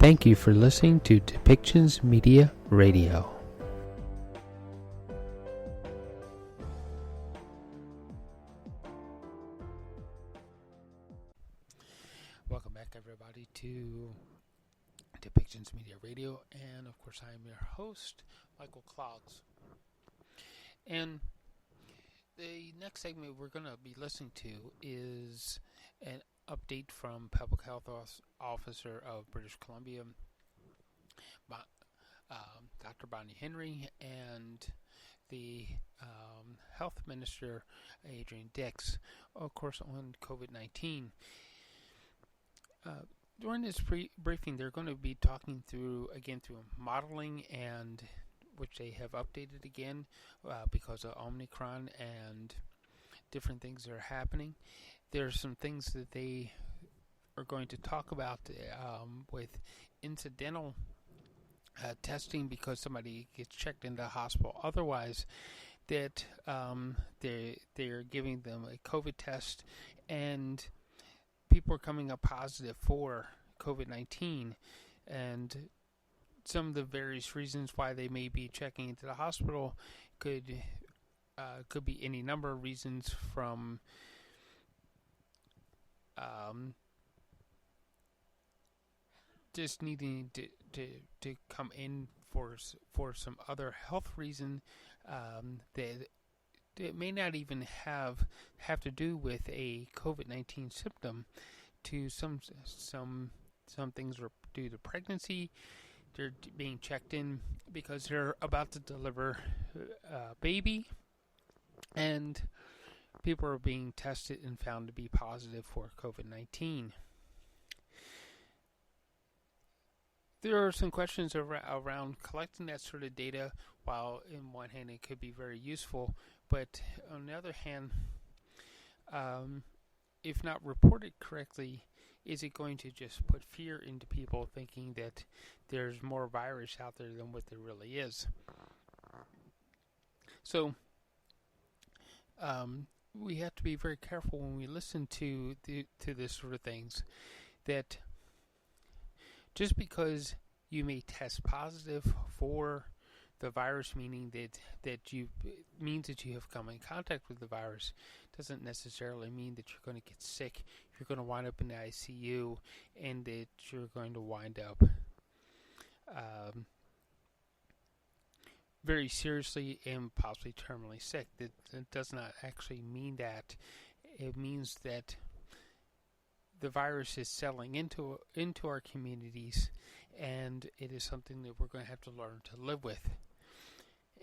Thank you for listening to Depictions Media Radio. Welcome back, everybody, to Depictions Media Radio, and of course, I am your host, Michael Clogs. And the next segment we're going to be listening to is an update from Public Health Officer of British Columbia, Dr. Bonnie Henry, and the Health Minister, Adrian Dix, of course, on COVID-19. During this briefing, they're going to be talking through modeling, and which they have updated again because of Omicron and different things that are happening. There are some things that they are going to talk about with incidental testing because somebody gets checked into the hospital. Otherwise, that they're giving them a COVID test and people are coming up positive for COVID-19, and some of the various reasons why they may be checking into the hospital could be any number of reasons, from just needing to come in for some other health reason that it may not even have to do with a COVID-19 symptom. To some things are due to pregnancy. They're being checked in because they're about to deliver a baby, and people are being tested and found to be positive for COVID-19. There are some questions around collecting that sort of data. While in one hand it could be very useful, but on the other hand, if not reported correctly, is it going to just put fear into people, thinking that there's more virus out there than what there really is? So we have to be very careful when we listen to this sort of things, that just because you may test positive for the virus, meaning that you have come in contact with the virus, doesn't necessarily mean that you're going to get sick. You're going to wind up in the ICU, and that you're going to wind up very seriously and possibly terminally sick. That does not actually mean that. It means that the virus is settling into our communities, and it is something that we're going to have to learn to live with.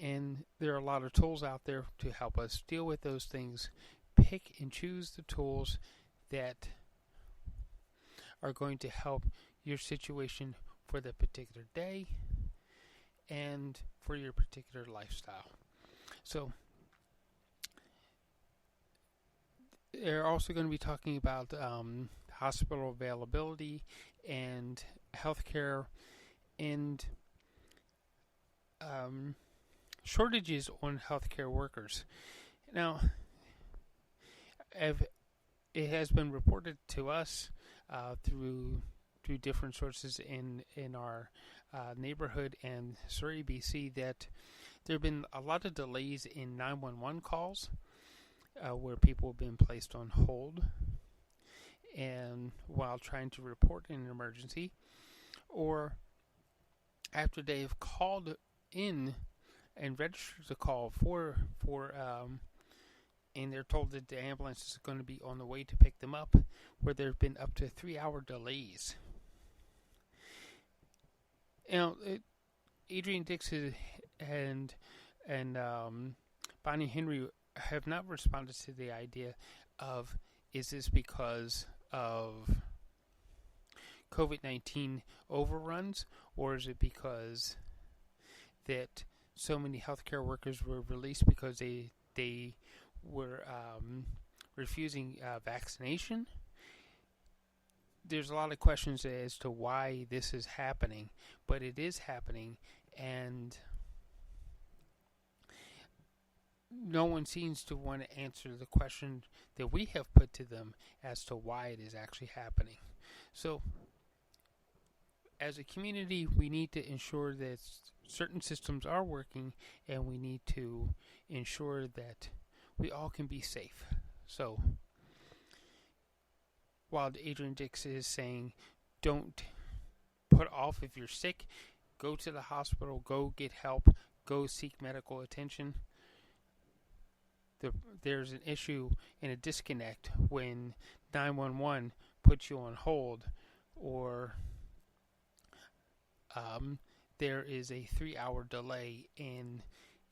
And there are a lot of tools out there to help us deal with those things. Pick and choose the tools that are going to help your situation for the particular day and for your particular lifestyle. So they're also going to be talking about hospital availability and healthcare and shortages on healthcare workers. Now, it has been reported to us through different sources in our neighborhood and Surrey, BC, that there have been a lot of delays in 911 calls where people have been placed on hold and while trying to report an emergency, or after they've called in and registered the call for and they're told that the ambulance is going to be on the way to pick them up, where there have been up to 3-hour delays. Now, Adrian Dix and Bonnie Henry have not responded to the idea of, is this because of COVID-19 overruns, or is it because that so many healthcare workers were released because they were refusing vaccination? There's a lot of questions as to why this is happening, but it is happening, and no one seems to want to answer the question that we have put to them as to why it is actually happening. So as a community, we need to ensure that certain systems are working, and we need to ensure that we all can be safe. So, while Adrian Dix is saying, don't put off if you're sick, go to the hospital, go get help, go seek medical attention. There's an issue and a disconnect when 911 puts you on hold, or there is a 3-hour delay in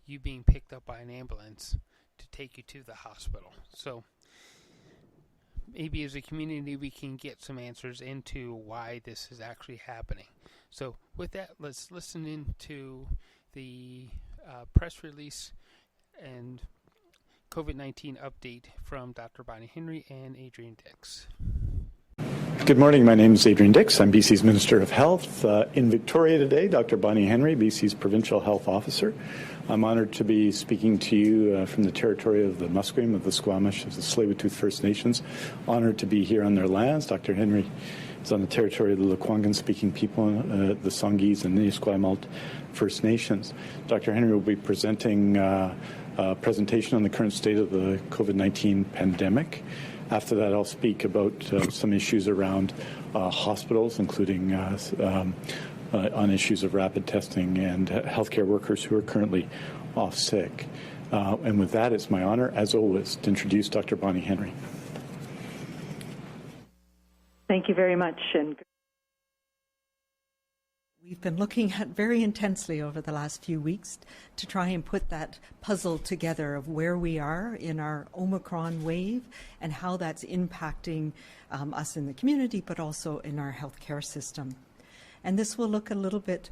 you being picked up by an ambulance to take you to the hospital. So maybe as a community we can get some answers into why this is actually happening. So with that, let's listen into the press release and COVID-19 update from Dr. Bonnie Henry and Adrian Dix. Good morning. My name is Adrian Dix. I'm BC's Minister of Health. In Victoria today, Dr. Bonnie Henry, BC's Provincial Health Officer. I'm honored to be speaking to you from the territory of the Musqueam, of the Squamish, of the Tsleil-Waututh First Nations. Honored to be here on their lands. Dr. Henry is on the territory of the Lekwungen-speaking people, the Songhees and the Esquimalt First Nations. Dr. Henry will be presenting a presentation on the current state of the COVID-19 pandemic. After that, I'll speak about some issues around hospitals, including on issues of rapid testing and healthcare workers who are currently off sick. And with that, it's my honor, as always, to introduce Dr. Bonnie Henry. Thank you very much. And we've been looking at very intensely over the last few weeks to try and put that puzzle together of where we are in our Omicron wave and how that's impacting us in the community, but also in our healthcare system. And this will look a little bit...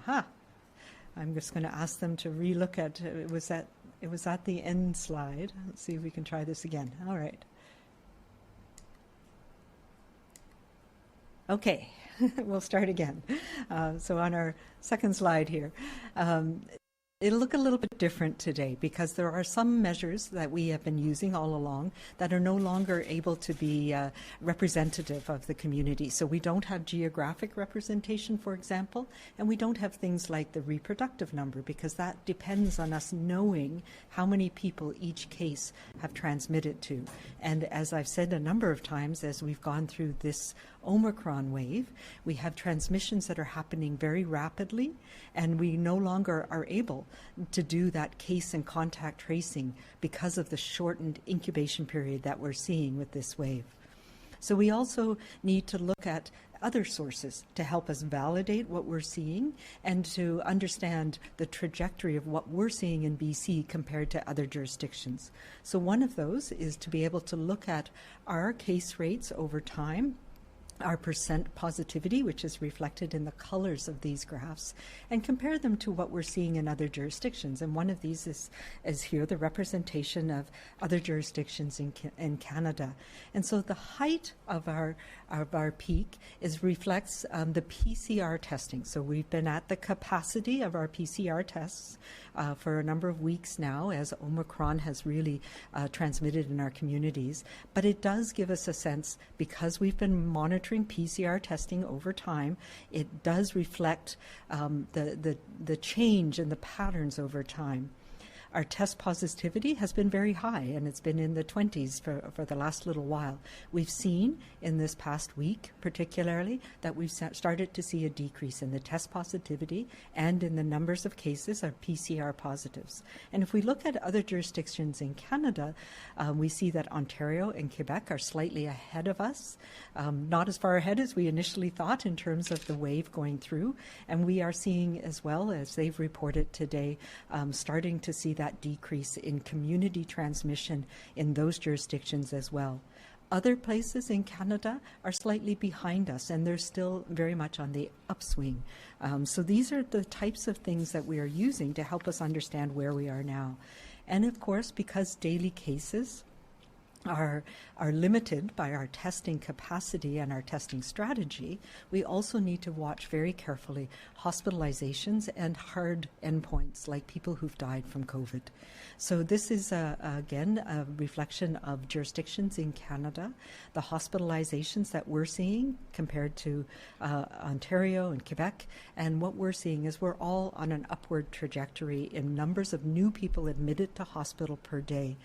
I'm just going to ask them to relook at... It was at the end slide. Let's see if we can try this again. All right. Okay, we'll start again. So on our second slide here, it'll look a little bit different today because there are some measures that we have been using all along that are no longer able to be representative of the community. So we don't have geographic representation, for example, and we don't have things like the reproductive number because that depends on us knowing how many people each case have transmitted to. And as I've said a number of times, as we've gone through this Omicron wave, we have transmissions that are happening very rapidly, and we no longer are able to do that case and contact tracing because of the shortened incubation period that we're seeing with this wave. So we also need to look at other sources to help us validate what we're seeing and to understand the trajectory of what we're seeing in BC compared to other jurisdictions. So one of those is to be able to look at our case rates over time, our percent positivity, which is reflected in the colors of these graphs, and compare them to what we're seeing in other jurisdictions. And one of these is here, the representation of other jurisdictions in Canada. And so the height of our peak reflects the PCR testing. So we've been at the capacity of our PCR tests for a number of weeks now as Omicron has really transmitted in our communities. But it does give us a sense, because we've been monitoring PCR testing over time, it does reflect the change in the patterns over time. Our test positivity has been very high, and it's been in the 20s for the last little while. We've seen in this past week, particularly, that we've started to see a decrease in the test positivity and in the numbers of cases of PCR positives. And if we look at other jurisdictions in Canada, we see that Ontario and Quebec are slightly ahead of us, not as far ahead as we initially thought in terms of the wave going through. And we are seeing, as well as they've reported today, starting to see that decrease in community transmission in those jurisdictions as well. Other places in Canada are slightly behind us, and they're still very much on the upswing. So these are the types of things that we are using to help us understand where we are now. And of course, because daily cases are limited by our testing capacity and our testing strategy, we also need to watch very carefully hospitalizations and hard endpoints like people who've died from COVID. So this is, again, a reflection of jurisdictions in Canada, the hospitalizations that we're seeing compared to Ontario and Quebec. And what we're seeing is we're all on an upward trajectory in numbers of new people admitted to hospital per day.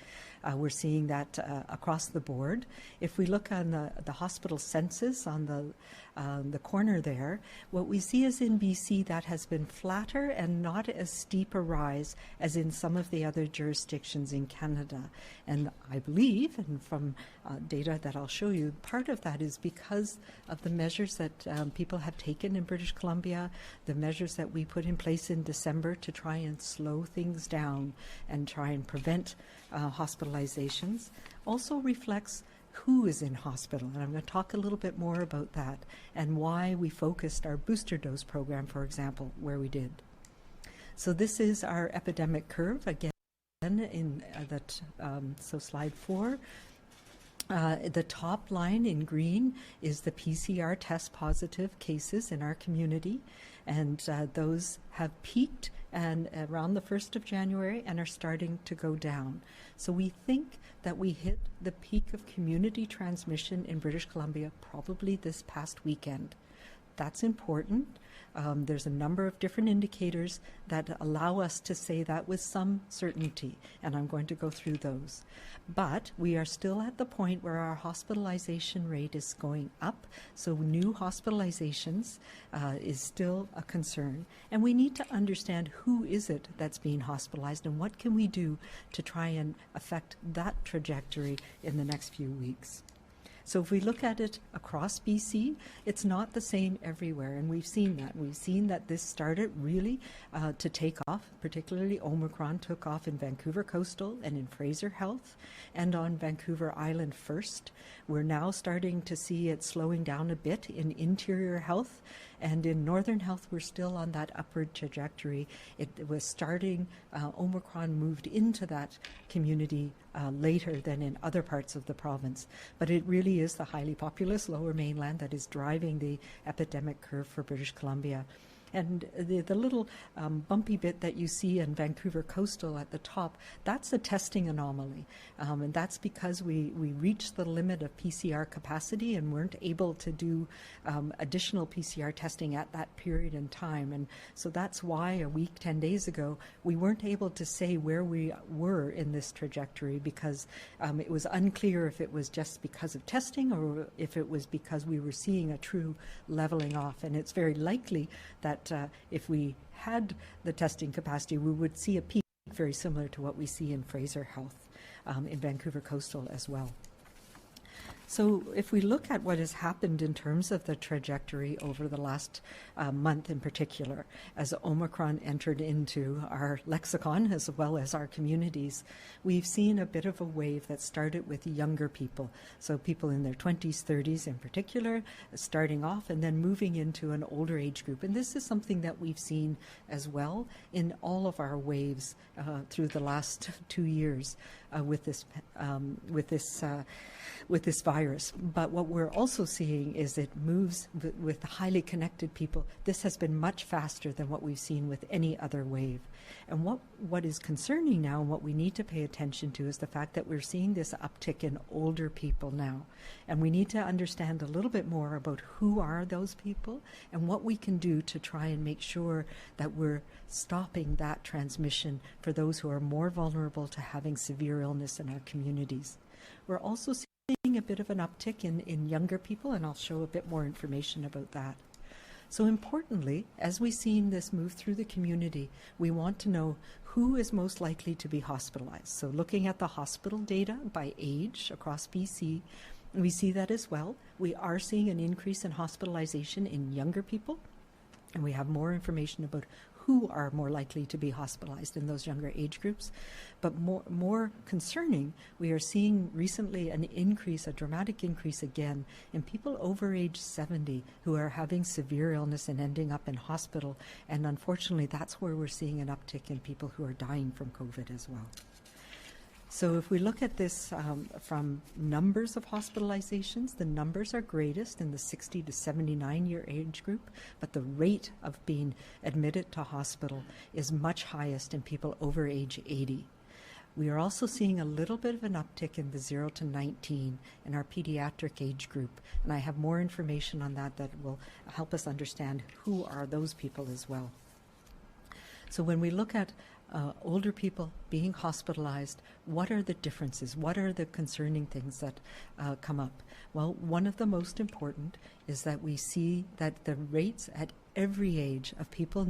We're seeing that across the board. If we look on the hospital census on the corner there, what we see is in BC that has been flatter and not as steep a rise as in some of the other jurisdictions in Canada. And I believe, and from data that I'll show you, part of that is because of the measures that people have taken in British Columbia, the measures that we put in place in December to try and slow things down and try and prevent hospitalizations, also reflects who is in hospital. And I'm going to talk a little bit more about that and why we focused our booster dose program, for example, where we did. So this is our epidemic curve, again, in so slide 4. The top line in green is the PCR test positive cases in our community, and those have peaked and around the 1st of January and are starting to go down. So we think that we hit the peak of community transmission in British Columbia probably this past weekend. That's important. There's a number of different indicators that allow us to say that with some certainty, and I'm going to go through those. But we are still at the point where our hospitalization rate is going up, so new hospitalizations is still a concern. And we need to understand who is it that's being hospitalized and what can we do to try and affect that trajectory in the next few weeks. So if we look at it across BC, it's not the same everywhere, and we've seen that. We've seen that this started really to take off, particularly Omicron took off in Vancouver Coastal and in Fraser Health and on Vancouver Island first. We're now starting to see it slowing down a bit in Interior Health, and in Northern Health we're still on that upward trajectory. It was starting, Omicron moved into that community later than in other parts of the province, but it really is the highly populous Lower Mainland that is driving the epidemic curve for British Columbia. And the little bumpy bit that you see in Vancouver Coastal at the top, that's a testing anomaly. And that's because we reached the limit of PCR capacity and weren't able to do additional PCR testing at that period in time. And so that's why a week, 10 days ago, we weren't able to say where we were in this trajectory because it was unclear if it was just because of testing or if it was because we were seeing a true leveling off. And it's very likely that if we had the testing capacity, we would see a peak very similar to what we see in Fraser Health in Vancouver Coastal as well. So if we look at what has happened in terms of the trajectory over the last month in particular, as Omicron entered into our lexicon as well as our communities, we've seen a bit of a wave that started with younger people. So people in their 20s, 30s in particular, starting off and then moving into an older age group. And this is something that we've seen as well in all of our waves through the last 2 years with this virus. But what we're also seeing is it moves with highly connected people. This has been much faster than what we've seen with any other wave. And what is concerning now and what we need to pay attention to is the fact that we're seeing this uptick in older people now. And we need to understand a little bit more about who are those people and what we can do to try and make sure that we're stopping that transmission for those who are more vulnerable to having severe illness in our communities. We're also seeing a bit of an uptick in younger people, and I'll show a bit more information about that. So importantly, as we've seen this move through the community, we want to know who is most likely to be hospitalized. So looking at the hospital data by age across BC, we see that as well. We are seeing an increase in hospitalization in younger people, and we have more information about who are more likely to be hospitalized in those younger age groups. But more concerning, we are seeing recently an increase, a dramatic increase again, in people over age 70 who are having severe illness and ending up in hospital. And unfortunately, that's where we're seeing an uptick in people who are dying from COVID as well. So if we look at this from numbers of hospitalizations, the numbers are greatest in the 60 to 79-year age group, but the rate of being admitted to hospital is much highest in people over age 80. We are also seeing a little bit of an uptick in the 0 to 19 in our pediatric age group, and I have more information on that that will help us understand who are those people as well. So when we look at older people being hospitalized, what are the differences? What are the concerning things that come up? Well, one of the most important is that we see that the rates at every age of people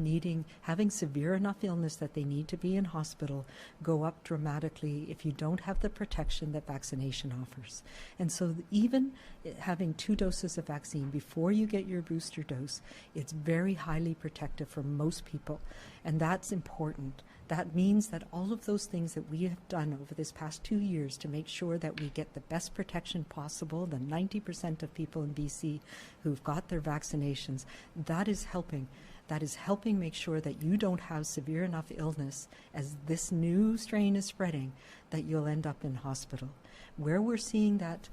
having severe enough illness that they need to be in hospital go up dramatically if you don't have the protection that vaccination offers. And so even having 2 doses of vaccine before you get your booster dose, it's very highly protective for most people. And that's important. That means that all of those things that we have done over this past 2 years to make sure that we get the best protection possible, the 90% of people in BC who've got their vaccinations, that is helping. That is helping make sure that you don't have severe enough illness as this new strain is spreading that you'll end up in hospital. Where we're seeing that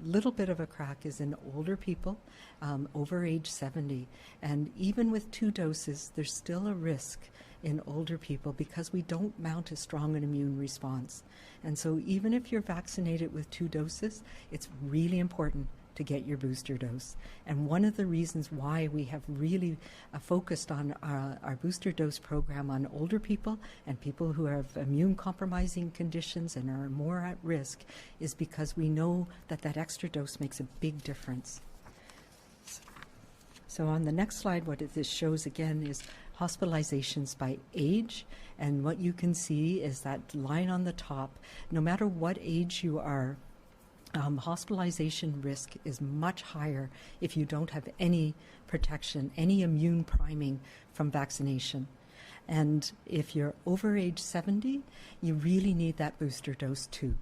little bit of a crack is in older people over age 70. And even with 2 doses, there's still a risk in older people because we don't mount as strong an immune response. And so even if you're vaccinated with 2 doses, it's really important to get your booster dose. And one of the reasons why we have really focused on our booster dose program on older people and people who have immune compromising conditions and are more at risk is because we know that that extra dose makes a big difference. So on the next slide, what this shows again is hospitalizations by age. And what you can see is that line on the top, no matter what age you are, hospitalization risk is much higher if you don't have any protection, any immune priming from vaccination. And if you're over age 70, you really need that booster dose too.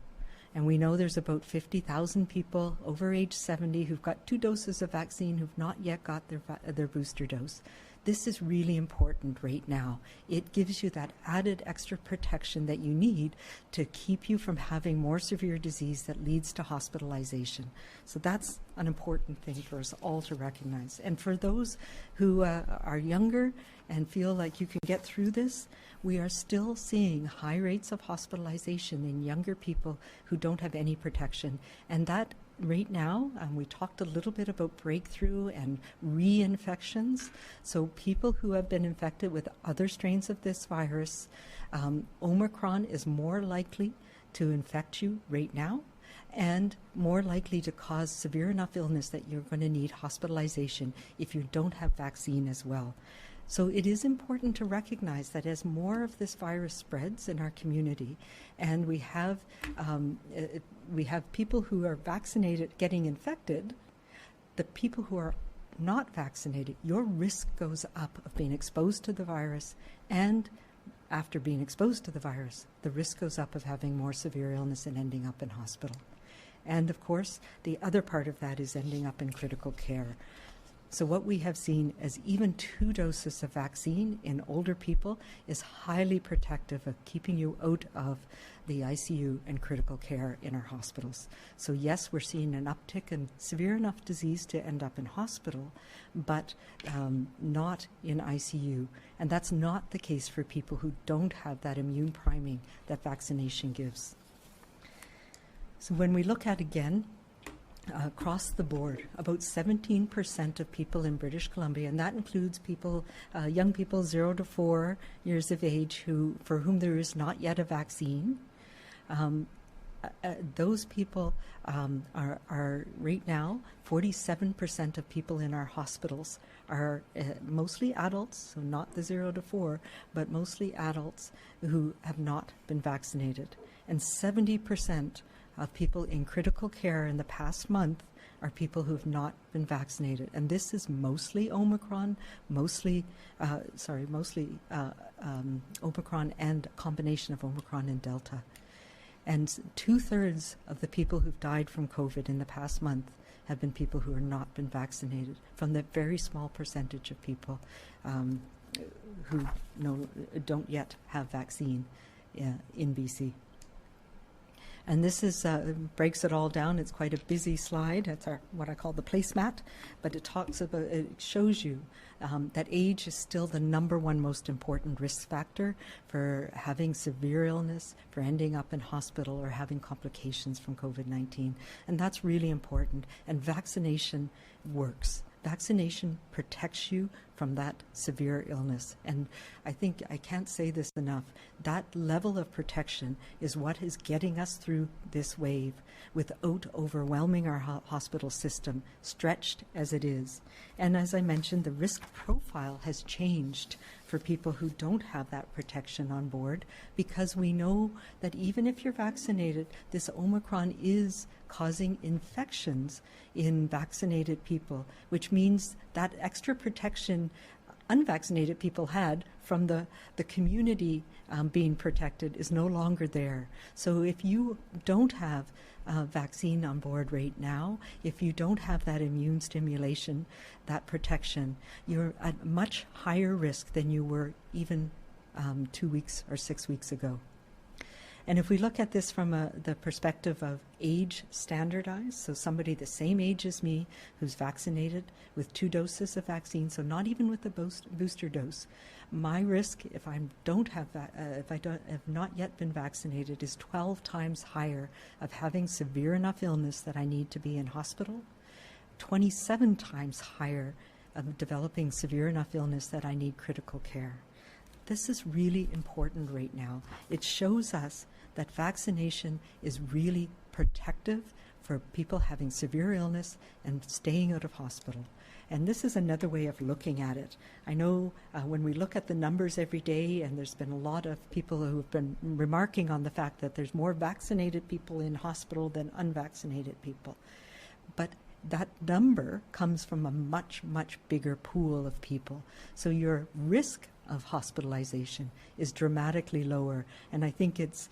And we know there's about 50,000 people over age 70 who've got 2 doses of vaccine who've not yet got their booster dose. This is really important right now. It gives you that added extra protection that you need to keep you from having more severe disease that leads to hospitalization. So that's an important thing for us all to recognize. And for those who are younger and feel like you can get through this, we are still seeing high rates of hospitalization in younger people who don't have any protection. And that right now, we talked a little bit about breakthrough and reinfections. So people who have been infected with other strains of this virus, Omicron is more likely to infect you right now and more likely to cause severe enough illness that you're going to need hospitalization if you don't have vaccine as well. So it is important to recognize that as more of this virus spreads in our community and we have people who are vaccinated getting infected, the people who are not vaccinated, your risk goes up of being exposed to the virus, and after being exposed to the virus, the risk goes up of having more severe illness and ending up in hospital. And of course, the other part of that is ending up in critical care. So what we have seen is even 2 doses of vaccine in older people is highly protective of keeping you out of the ICU and critical care in our hospitals. So yes, we're seeing an uptick in severe enough disease to end up in hospital, but not in ICU. And that's not the case for people who don't have that immune priming that vaccination gives. So when we look at again, across the board, about 17% of people in British Columbia, and that includes people, young people 0 to 4 years of age for whom there is not yet a vaccine. Those people are right now, 47% of people in our hospitals are mostly adults, so not the 0 to 4, but mostly adults who have not been vaccinated. And 70% of people in critical care in the past month are people who have not been vaccinated. And this is mostly Omicron, mostly Omicron and a combination of Omicron and Delta. And 2/3 of the people who've died from COVID in the past month have been people who have not been vaccinated, from the very small percentage of people who don't yet have vaccine in BC. And this is breaks it all down. It's quite a busy slide. It's what I call the placemat, but it shows you that age is still the number one most important risk factor for having severe illness, for ending up in hospital or having complications from COVID-19. And that's really important. And vaccination works. Vaccination protects you from that severe illness. And I think I can't say this enough. That level of protection is what is getting us through this wave without overwhelming our hospital system, stretched as it is. And as I mentioned, the risk profile has changed for people who don't have that protection on board, because we know that even if you're vaccinated, this Omicron is causing infections in vaccinated people, which means that extra protection unvaccinated people had from the community being protected is no longer there. So if you don't have a vaccine on board right now, if you don't have that immune stimulation, that protection, you're at much higher risk than you were even 2 weeks or 6 weeks ago. And if we look at this from the perspective of age standardized, so somebody the same age as me who's vaccinated with 2 doses of vaccine, so not even with the booster dose, my risk if I have not yet been vaccinated is 12 times higher of having severe enough illness that I need to be in hospital, 27 times higher of developing severe enough illness that I need critical care. This is really important right now. It shows us that vaccination is really protective for people having severe illness and staying out of hospital. And this is another way of looking at it. I know when we look at the numbers every day, and there's been a lot of people who have been remarking on the fact that there's more vaccinated people in hospital than unvaccinated people. But that number comes from a much, much bigger pool of people. So your risk of hospitalization is dramatically lower. And I think it's,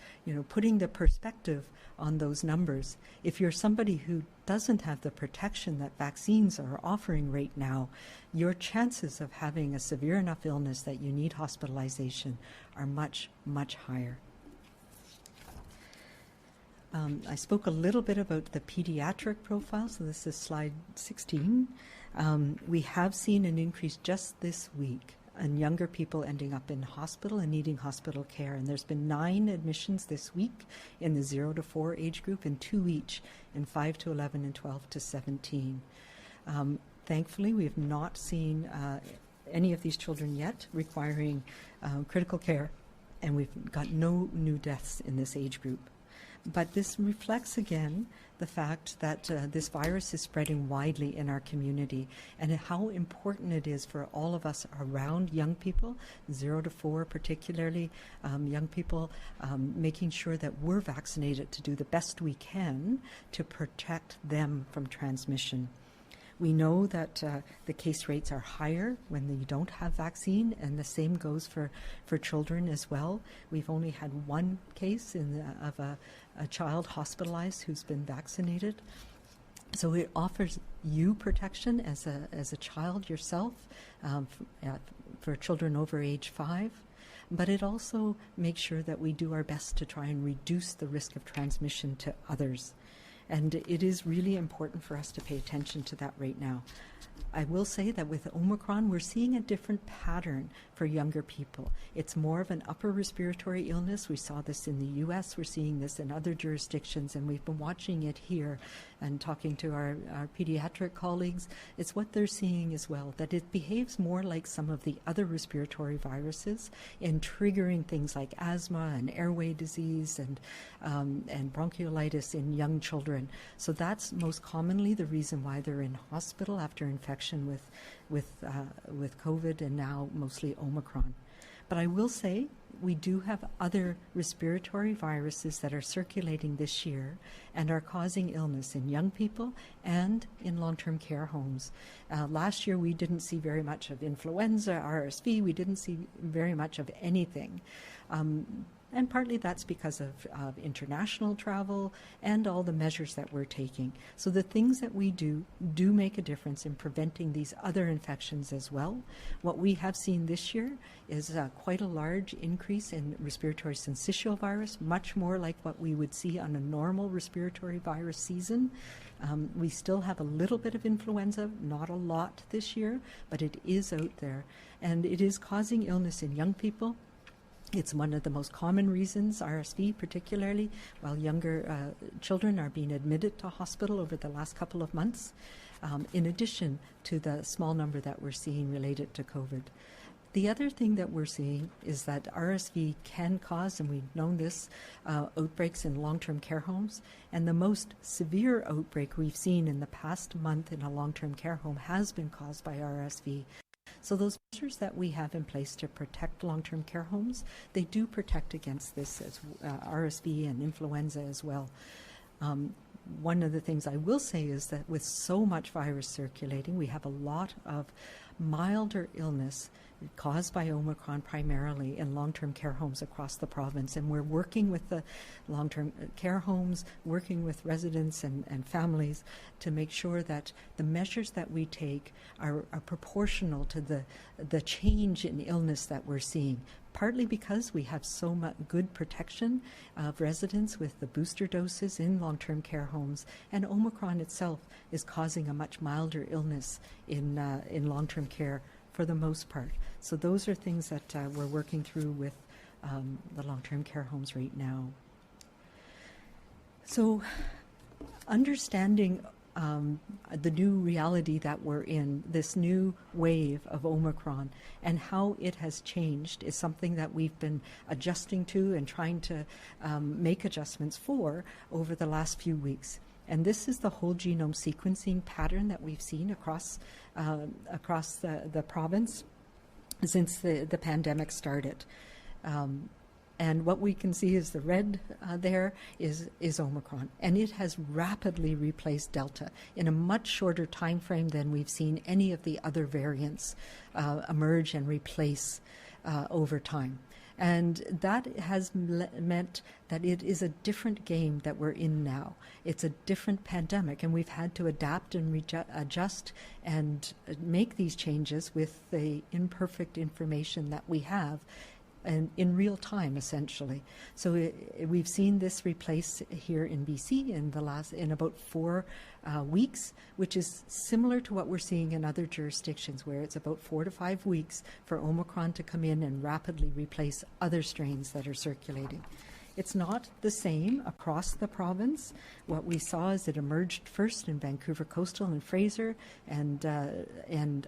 putting the perspective on those numbers. If you're somebody who doesn't have the protection that vaccines are offering right now, your chances of having a severe enough illness that you need hospitalization are much, much higher. I spoke a little bit about the pediatric profile, so this is slide 16. We have seen an increase just this week in younger people ending up in hospital and needing hospital care. And there's been 9 admissions this week in the 0 to 4 age group and 2 each in 5 to 11 and 12 to 17. Thankfully, we have not seen any of these children yet requiring critical care, and we've got no new deaths in this age group. But this reflects again the fact that this virus is spreading widely in our community, and how important it is for all of us around young people, 0 to 4 particularly, young people, making sure that we're vaccinated to do the best we can to protect them from transmission. We know that the case rates are higher when you don't have vaccine, and the same goes for children as well. We've only had 1 case of a child hospitalized who's been vaccinated. So it offers you protection as a child yourself for children over age 5. But it also makes sure that we do our best to try and reduce the risk of transmission to others. And it is really important for us to pay attention to that right now. I will say that with Omicron, we're seeing a different pattern for younger people. It's more of an upper respiratory illness. We saw this in the U.S. We're seeing this in other jurisdictions, and we've been watching it here and talking to our pediatric colleagues. It's what they're seeing as well, that it behaves more like some of the other respiratory viruses in triggering things like asthma and airway disease and bronchiolitis in young children. So that's most commonly the reason why they're in hospital after infection with COVID, and now mostly Omicron. But I will say we do have other respiratory viruses that are circulating this year and are causing illness in young people and in long-term care homes. Last year we didn't see very much of influenza, RSV. We didn't see very much of anything. And partly that's because of international travel and all the measures that we're taking. So the things that we do make a difference in preventing these other infections as well. What we have seen this year is quite a large increase in respiratory syncytial virus, much more like what we would see on a normal respiratory virus season. We still have a little bit of influenza, not a lot this year, but it is out there. And it is causing illness in young people. It's one of the most common reasons, RSV particularly, while younger children are being admitted to hospital over the last couple of months, in addition to the small number that we're seeing related to COVID. The other thing that we're seeing is that RSV can cause, and we've known this, outbreaks in long-term care homes. And the most severe outbreak we've seen in the past month in a long-term care home has been caused by RSV. So those measures that we have in place to protect long-term care homes, they do protect against this as RSV and influenza as well. One of the things I will say is that with so much virus circulating, we have a lot of milder illness caused by Omicron primarily in long-term care homes across the province. And we're working with the long-term care homes, working with residents and families to make sure that the measures that we take are proportional to the change in illness that we're seeing. Partly because we have so much good protection of residents with the booster doses in long-term care homes, and Omicron itself is causing a much milder illness in long-term care for the most part. So those are things that we're working through with the long-term care homes right now. So understanding the new reality that we're in, this new wave of Omicron, and how it has changed is something that we've been adjusting to and trying to make adjustments for over the last few weeks. And this is the whole genome sequencing pattern that we've seen across the province since the pandemic started. And what we can see is the red there is Omicron. And it has rapidly replaced Delta in a much shorter time frame than we've seen any of the other variants emerge and replace over time. And that has meant that it is a different game that we're in now. It's a different pandemic, and we've had to adapt and adjust and make these changes with the imperfect information that we have, and in real time, essentially. So we've seen this replace here in BC in about 4 weeks, which is similar to what we're seeing in other jurisdictions, where it's about 4 to 5 weeks for Omicron to come in and rapidly replace other strains that are circulating. It's not the same across the province. What we saw is it emerged first in Vancouver Coastal and Fraser and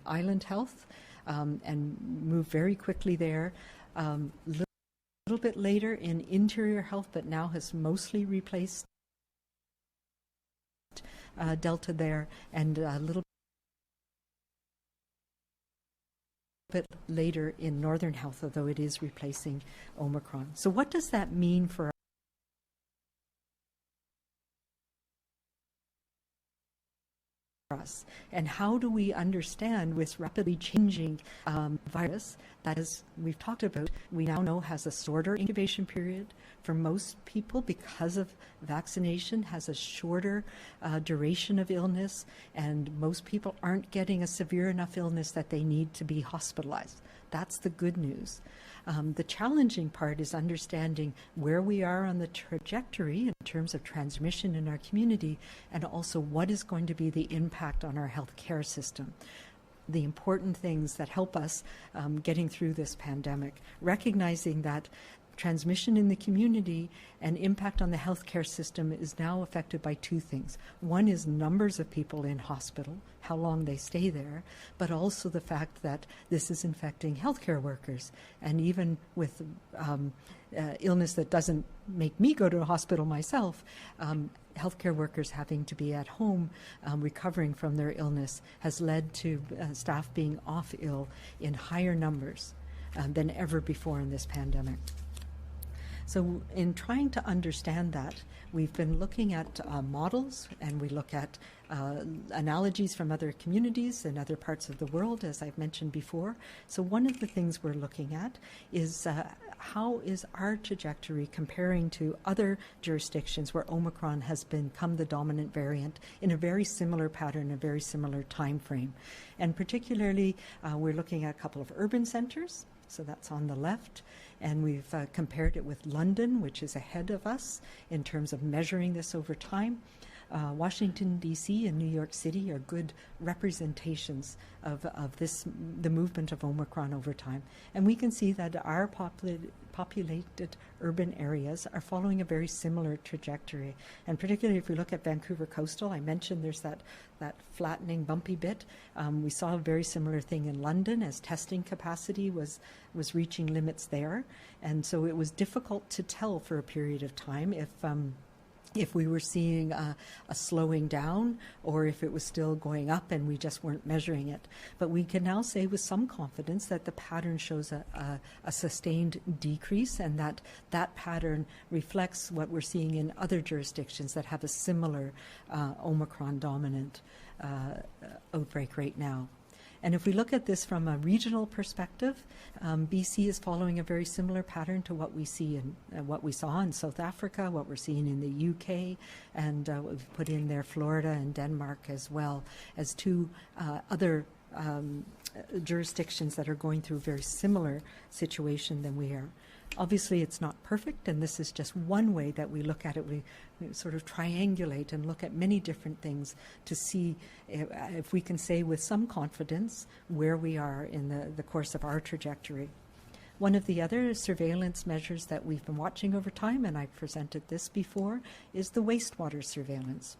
Island Health, and moved very quickly there. Little bit later in Interior Health, but now has mostly replaced Delta there, and a little bit later in Northern Health, although it is replacing Omicron. So what does that mean for us? And how do we understand with rapidly changing virus that, as we've talked about, we now know has a shorter incubation period for most people because of vaccination, has a shorter duration of illness, and most people aren't getting a severe enough illness that they need to be hospitalized. That's the good news. The challenging part is understanding where we are on the trajectory in terms of transmission in our community, and also what is going to be the impact on our health care system. The important things that help us getting through this pandemic, recognizing that transmission in the community and impact on the healthcare system is now affected by 2 things. One is numbers of people in hospital, how long they stay there, but also the fact that this is infecting healthcare workers. And even with illness that doesn't make me go to a hospital myself, healthcare workers having to be at home recovering from their illness has led to staff being off ill in higher numbers than ever before in this pandemic. So in trying to understand that, we've been looking at models, and we look at analogies from other communities and other parts of the world, as I've mentioned before. So one of the things we're looking at is how is our trajectory comparing to other jurisdictions where Omicron has become the dominant variant in a very similar pattern, a very similar time frame. And particularly, we're looking at a couple of urban centers. So that's on the left, and we've compared it with London, which is ahead of us in terms of measuring this over time. Washington, D.C. and New York City are good representations of this, the movement of Omicron over time. And we can see that our populated urban areas are following a very similar trajectory. And particularly if we look at Vancouver Coastal, I mentioned there's that flattening, bumpy bit. We saw a very similar thing in London as testing capacity was reaching limits there. And so it was difficult to tell for a period of time if we were seeing a slowing down or if it was still going up and we just weren't measuring it. But we can now say with some confidence that the pattern shows a sustained decrease, and that pattern reflects what we're seeing in other jurisdictions that have a similar Omicron dominant outbreak right now. And if we look at this from a regional perspective, BC is following a very similar pattern to what we see in what we saw in South Africa, what we're seeing in the UK, and we've put in there Florida and Denmark as well as two other jurisdictions that are going through a very similar situation than we are. Obviously, it's not perfect, and this is just one way that we look at it. We sort of triangulate and look at many different things to see if we can say with some confidence where we are in the course of our trajectory. One of the other surveillance measures that we've been watching over time, and I've presented this before, is the wastewater surveillance.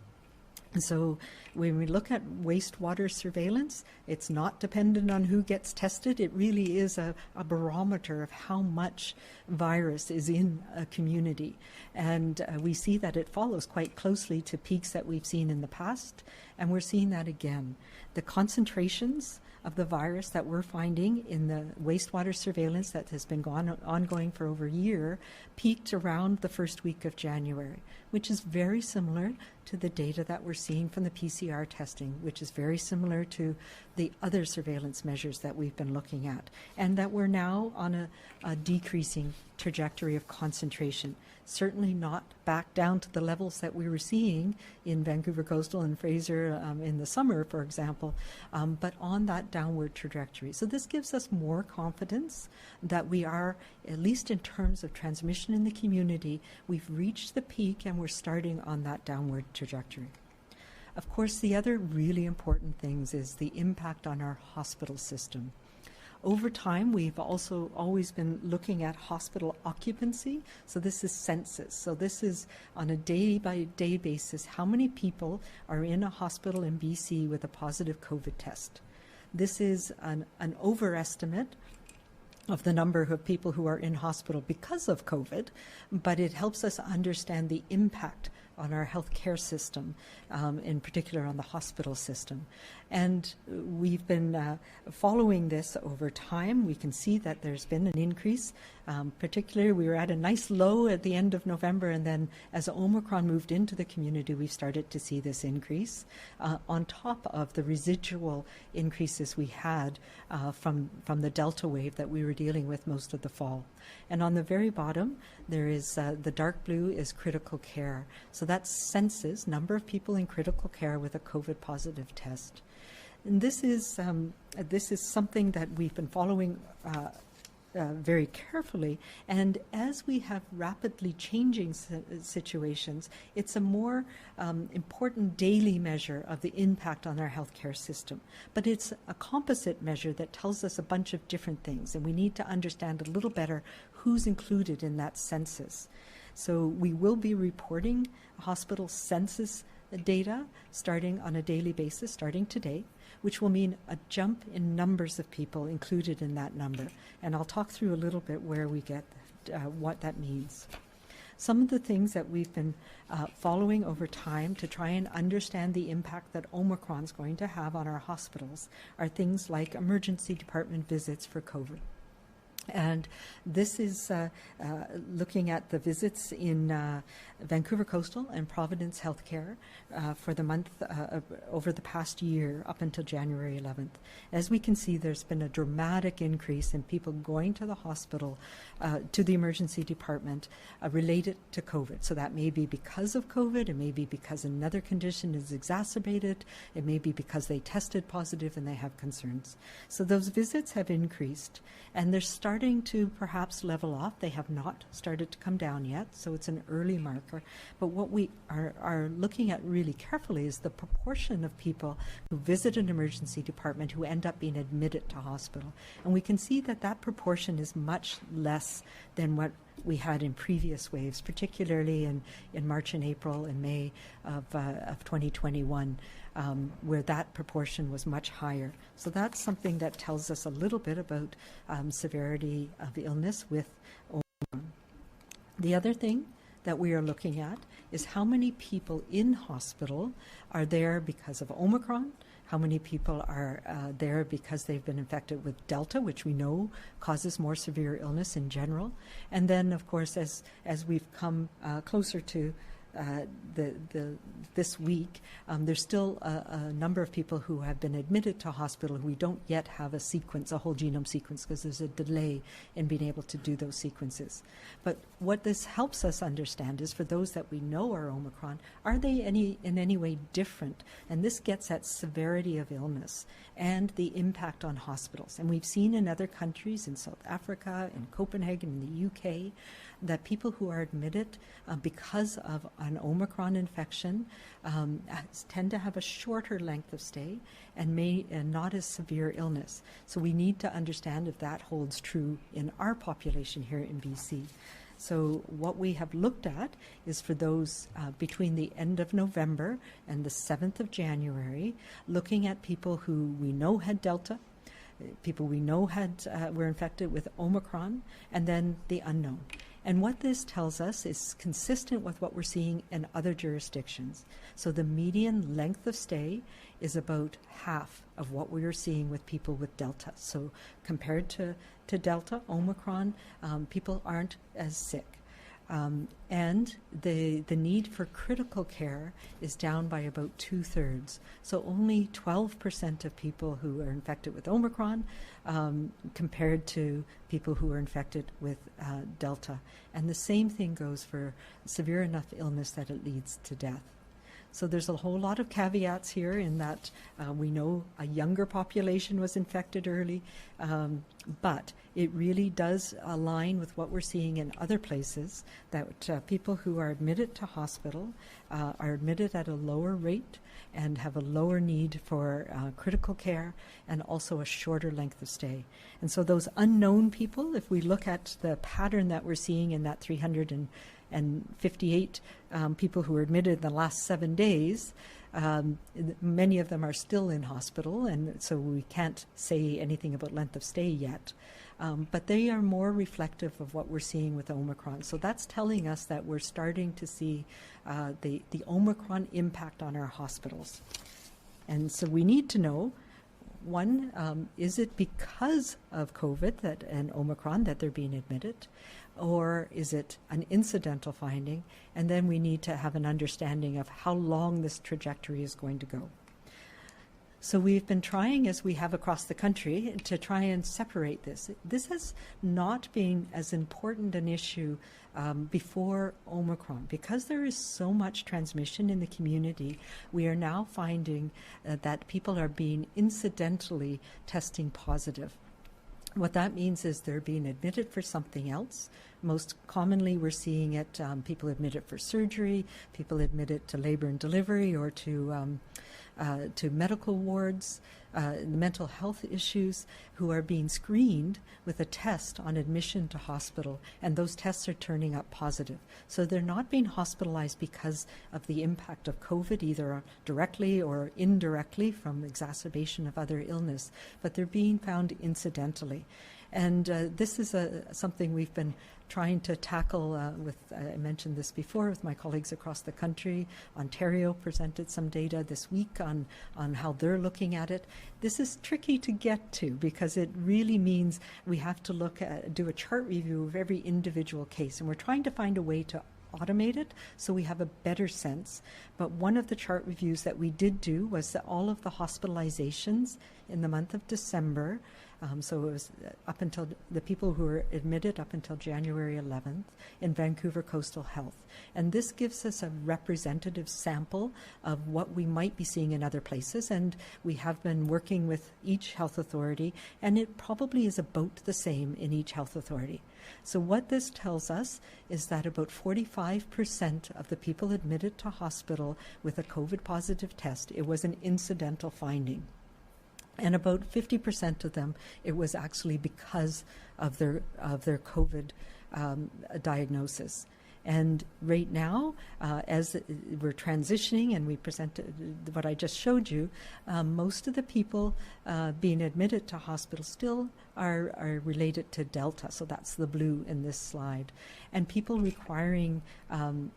So when we look at wastewater surveillance, it's not dependent on who gets tested. It really is a barometer of how much virus is in a community. And we see that it follows quite closely to peaks that we've seen in the past, and we're seeing that again. The concentrations of the virus that we're finding in the wastewater surveillance that has been ongoing for over a year peaked around the first week of January, which is very similar to the data that we're seeing from the PCR testing, which is very similar to the other surveillance measures that we've been looking at, and that we're now on a decreasing trajectory of concentration. Certainly not back down to the levels that we were seeing in Vancouver Coastal and Fraser in the summer, for example, but on that downward trajectory. So this gives us more confidence that we are, at least in terms of transmission in the community, we've reached the peak and we're starting on that downward trajectory. Of course, the other really important things is the impact on our hospital system. Over time, we've also always been looking at hospital occupancy. So this is census. So this is on a day-by-day basis, how many people are in a hospital in BC with a positive COVID test. This is an overestimate of the number of people who are in hospital because of COVID, but it helps us understand the impact on our healthcare system, in particular on the hospital system. And we've been following this over time. We can see that there's been an increase. Particularly, we were at a nice low at the end of November, and then as Omicron moved into the community, we've started to see this increase on top of the residual increases we had from the Delta wave that we were dealing with most of the fall. And on the very bottom, there is the dark blue is critical care. So that's census, number of people in critical care with a COVID positive test. And this is something that we've been following very carefully, and as we have rapidly changing situations, it's a more important daily measure of the impact on our healthcare system. But it's a composite measure that tells us a bunch of different things, and we need to understand a little better who's included in that census. So we will be reporting hospital census data starting on a daily basis, starting today, which will mean a jump in numbers of people included in that number. And I'll talk through a little bit where we get what that means. Some of the things that we've been following over time to try and understand the impact that Omicron is going to have on our hospitals are things like emergency department visits for COVID. And this is looking at the visits in Vancouver Coastal and Providence Healthcare for the month over the past year up until January 11th. As we can see, there's been a dramatic increase in people going to the hospital, to the emergency department, related to COVID. So that may be because of COVID, it may be because another condition is exacerbated, it may be because they tested positive and they have concerns. So those visits have increased, and they're starting to perhaps level off. They have not started to come down yet, so it's an early marker. But what we are looking at really carefully is the proportion of people who visit an emergency department who end up being admitted to hospital. And we can see that that proportion is much less than what we had in previous waves, particularly in March and April and May of 2021, where that proportion was much higher. So that's something that tells us a little bit about severity of illness with Omicron. The other thing that we are looking at is how many people in hospital are there because of Omicron, how many people are there because they've been infected with Delta, which we know causes more severe illness in general. And then, of course, as we've come closer to this week, there's still a number of people who have been admitted to hospital who we don't yet have a sequence, a whole genome sequence, because there's a delay in being able to do those sequences. But what this helps us understand is for those that we know are Omicron, are they in any way different? And this gets at severity of illness and the impact on hospitals. And we've seen in other countries, in South Africa, in Copenhagen, in the UK, that people who are admitted because of an Omicron infection tend to have a shorter length of stay and not as severe illness. So we need to understand if that holds true in our population here in BC. So what we have looked at is for those between the end of November and the 7th of January, looking at people who we know had Delta, people we know were infected with Omicron, and then the unknown. And what this tells us is consistent with what we're seeing in other jurisdictions. So the median length of stay is about half of what we are seeing with people with Delta. So compared to Delta, Omicron, people aren't as sick. And the need for critical care is down by about 2/3. So only 12% of people who are infected with Omicron compared to people who are infected with Delta. And the same thing goes for severe enough illness that it leads to death. So there's a whole lot of caveats here in that we know a younger population was infected early, but it really does align with what we're seeing in other places, that people who are admitted to hospital are admitted at a lower rate and have a lower need for critical care and also a shorter length of stay. And so those unknown people, if we look at the pattern that we're seeing in that 358 people who were admitted in the last 7 days, many of them are still in hospital, and so we can't say anything about length of stay yet. But they are more reflective of what we're seeing with Omicron. So that's telling us that we're starting to see the Omicron impact on our hospitals. And so we need to know, one, is it because of COVID and Omicron that they're being admitted? Or is it an incidental finding? And then we need to have an understanding of how long this trajectory is going to go. So we've been trying, as we have across the country, to try and separate this. This has not been as important an issue before Omicron. Because there is so much transmission in the community, we are now finding that people are being incidentally testing positive. What that means is they're being admitted for something else. Most commonly, we're seeing it people admitted for surgery, people admitted to labor and delivery, or to medical wards, mental health issues, who are being screened with a test on admission to hospital, and those tests are turning up positive. So they're not being hospitalized because of the impact of COVID, either directly or indirectly from exacerbation of other illness, but they're being found incidentally. And this is something we've been trying to tackle I mentioned this before with my colleagues across the country. Ontario presented some data this week on how they're looking at it. This is tricky to get to because it really means we have to do a chart review of every individual case, and we're trying to find a way to automate it so we have a better sense. But one of the chart reviews that we did do was that all of the hospitalizations in the month of December, so it was up until the people who were admitted up until January 11th in Vancouver Coastal Health. And this gives us a representative sample of what we might be seeing in other places. And we have been working with each health authority, and it probably is about the same in each health authority. So what this tells us is that about 45% of the people admitted to hospital with a COVID positive test, it was an incidental finding. And about 50% of them, it was actually because of their COVID diagnosis. And right now, as we're transitioning and we presented what I just showed you, most of the people being admitted to hospital still are related to Delta, so that's the blue in this slide. And people requiring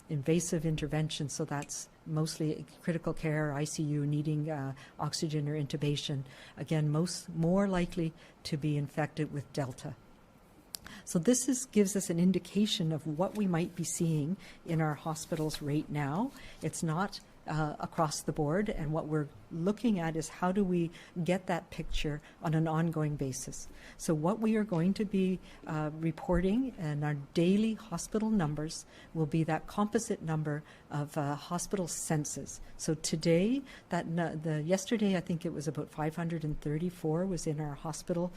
invasive intervention, so that's mostly critical care, ICU, needing oxygen or intubation, again, more likely to be infected with Delta. So this gives us an indication of what we might be seeing in our hospitals right now. It's not across the board, and what we're looking at is how do we get that picture on an ongoing basis. So what we are going to be reporting in our daily hospital numbers will be that composite number of hospital census. So today, yesterday I think it was about 534 was in our hospital,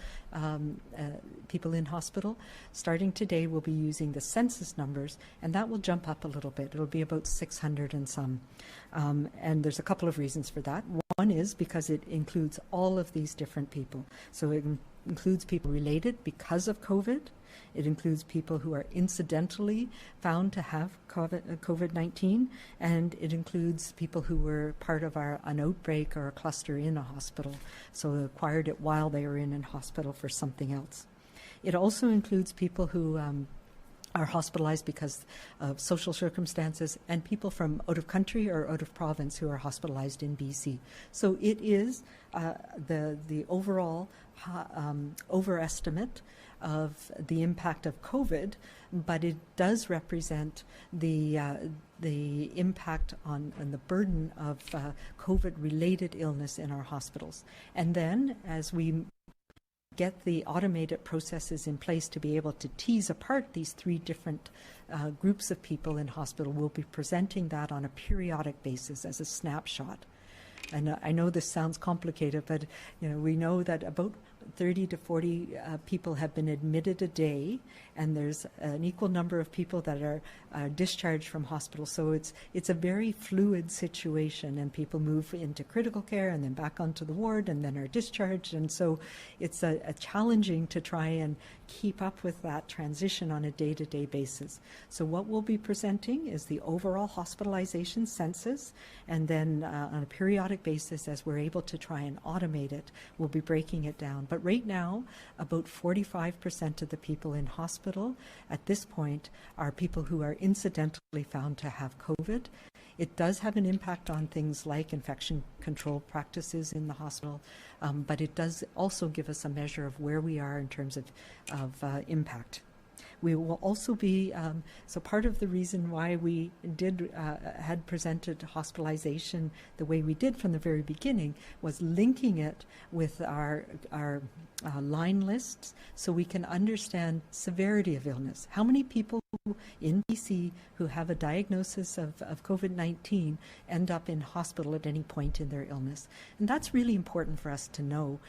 people in hospital. Starting today, we'll be using the census numbers, and that will jump up a little bit. It'll be about 600 and some. And there's a couple of reasons for that. One is because it includes all of these different people. So it includes people related because of COVID. It includes people who are incidentally found to have COVID-19, and it includes people who were part of an outbreak or a cluster in a hospital, so they acquired it while they were in hospital for something else. It also includes people who are hospitalized because of social circumstances, and people from out of country or out of province who are hospitalized in BC. So it is the overall overestimate of the impact of COVID, but it does represent the impact on the burden of COVID-related illness in our hospitals. And then as we get the automated processes in place to be able to tease apart these three different groups of people in hospital, we'll be presenting that on a periodic basis as a snapshot. And I know this sounds complicated, but we know that about 30 to 40 people have been admitted a day, and there's an equal number of people that are discharged from hospital. So it's a very fluid situation, and people move into critical care and then back onto the ward and then are discharged. And so it's a challenging to try and keep up with that transition on a day-to-day basis. So what we'll be presenting is the overall hospitalization census, and then on a periodic basis, as we're able to try and automate it, we'll be breaking it down. But right now, about 45% of the people in hospital at this point are people who are incidentally found to have COVID. It does have an impact on things like infection control practices in the hospital, but it does also give us a measure of where we are in terms of impact. We will also be, so part of the reason why we had presented hospitalization the way we did from the very beginning was linking it with our line lists so we can understand severity of illness. How many people in BC who have a diagnosis of COVID-19 end up in hospital at any point in their illness? And that's really important for us to know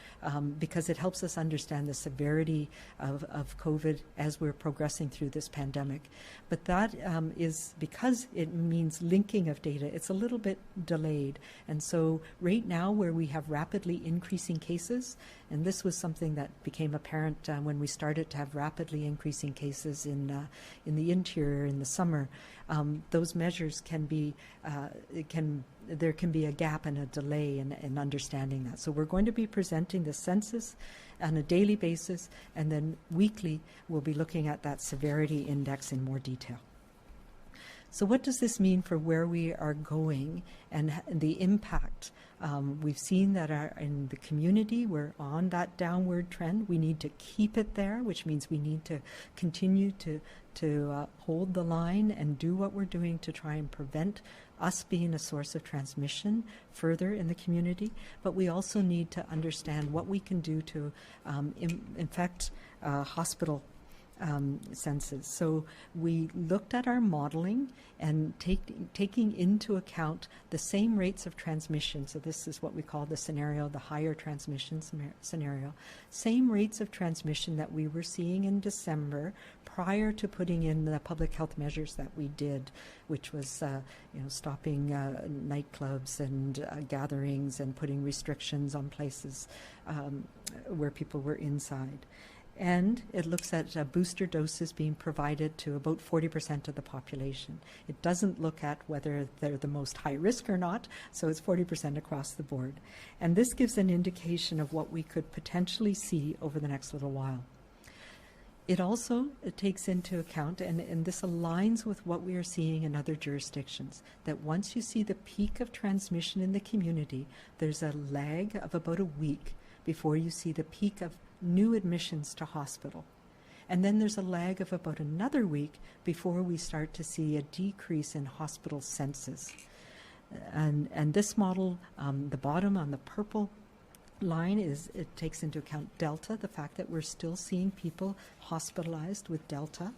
because it helps us understand the severity of COVID as we're progressing through this pandemic. But that is because it means linking of data. It's a little bit delayed. And so right now where we have rapidly increasing cases, and this was something that became apparent when we started to have rapidly increasing cases in the interior in the summer, those measures can be, there can be a gap and a delay in understanding that. So we're going to be presenting the census on a daily basis, and then weekly we'll be looking at that severity index in more detail. So what does this mean for where we are going and the impact? We've seen that in the community we're on that downward trend. We need to keep it there, which means we need to continue to hold the line and do what we're doing to try and prevent us being a source of transmission further in the community. But we also need to understand what we can do to infect hospital census. So we looked at our modeling and taking into account the same rates of transmission. So this is what we call the scenario, the higher transmission scenario. Same rates of transmission that we were seeing in December prior to putting in the public health measures that we did, which was stopping nightclubs and gatherings and putting restrictions on places where people were inside. And it looks at booster doses being provided to about 40% of the population. It doesn't look at whether they're the most high risk or not, so it's 40% across the board. And this gives an indication of what we could potentially see over the next little while. It also takes into account, and this aligns with what we are seeing in other jurisdictions, that once you see the peak of transmission in the community, there's a lag of about a week before you see the peak of new admissions to hospital. And then there's a lag of about another week before we start to see a decrease in hospital census. And this model, the bottom on the purple line, it takes into account Delta, the fact that we're still seeing people hospitalized with Delta.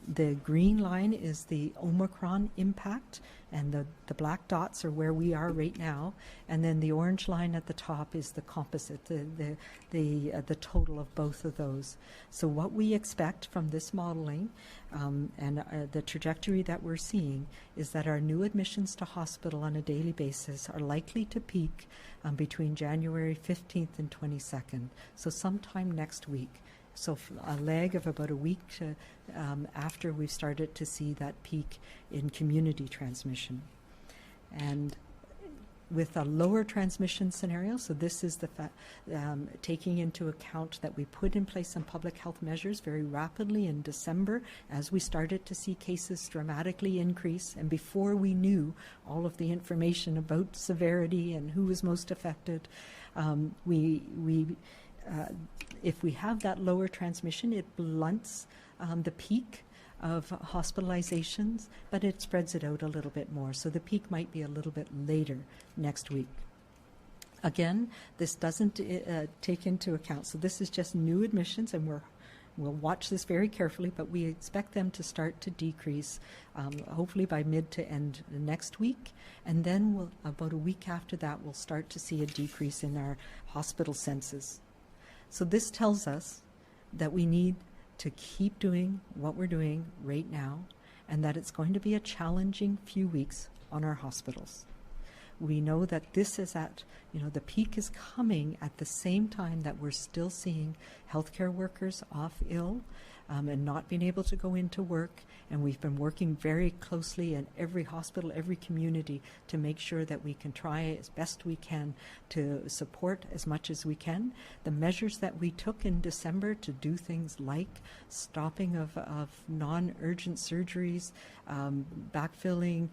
The green line is the Omicron impact, and the black dots are where we are right now, and then the orange line at the top is the composite, the total of both of those. So what we expect from this modeling and the trajectory that we're seeing is that our new admissions to hospital on a daily basis are likely to peak between January 15th and 22nd, so sometime next week. So a lag of about a week after we've started to see that peak in community transmission. And with a lower transmission scenario, so this is the taking into account that we put in place some public health measures very rapidly in December as we started to see cases dramatically increase, and before we knew all of the information about severity and who was most affected, if we have that lower transmission, it blunts the peak of hospitalizations, but it spreads it out a little bit more. So the peak might be a little bit later next week. Again, this doesn't take into account. So this is just new admissions, and we'll watch this very carefully, but we expect them to start to decrease, hopefully by mid to end next week. And then about a week after that, we'll start to see a decrease in our hospital census. So this tells us that we need to keep doing what we're doing right now, and that it's going to be a challenging few weeks on our hospitals. We know that this is the peak is coming at the same time that we're still seeing healthcare workers off ill and not being able to go into work. And we've been working very closely in every hospital, every community, to make sure that we can try as best we can to support as much as we can. The measures that we took in December to do things like stopping of non-urgent surgeries, backfilling,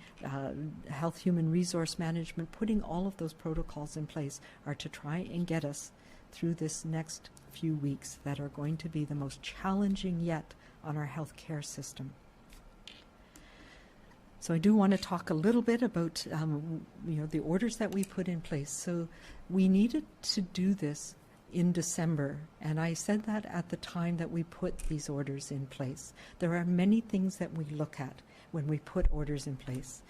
health human resource management, putting all of those protocols in place are to try and get us through this next few weeks that are going to be the most challenging yet on our healthcare system. So I do want to talk a little bit about the orders that we put in place. So we needed to do this in December, and I said that at the time that we put these orders in place. There are many things that we look at when we put orders in place.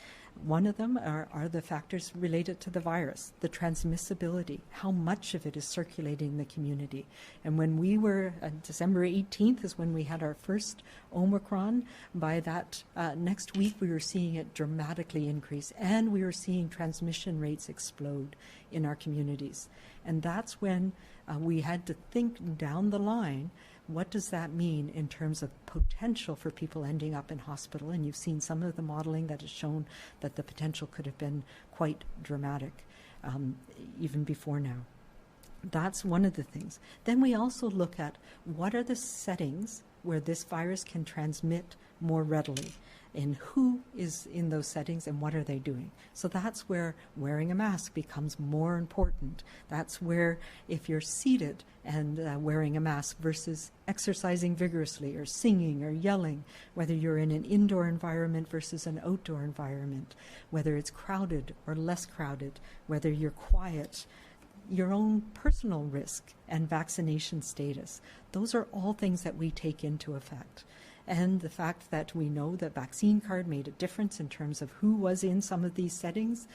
One of them are the factors related to the virus, the transmissibility, how much of it is circulating in the community. And when we were, December 18th is when we had our first Omicron. By that next week, we were seeing it dramatically increase, and we were seeing transmission rates explode in our communities. And that's when we had to think down the line, what does that mean in terms of potential for people ending up in hospital? And you've seen some of the modeling that has shown that the potential could have been quite dramatic even before now. That's one of the things. Then we also look at what are the settings where this virus can transmit more readily, and who is in those settings and what are they doing. So that's where wearing a mask becomes more important. That's where if you're seated and wearing a mask versus exercising vigorously or singing or yelling, whether you're in an indoor environment versus an outdoor environment, whether it's crowded or less crowded, whether you're quiet, your own personal risk and vaccination status. Those are all things that we take into effect. And the fact that we know that vaccine card made a difference in terms of who was in some of these settings,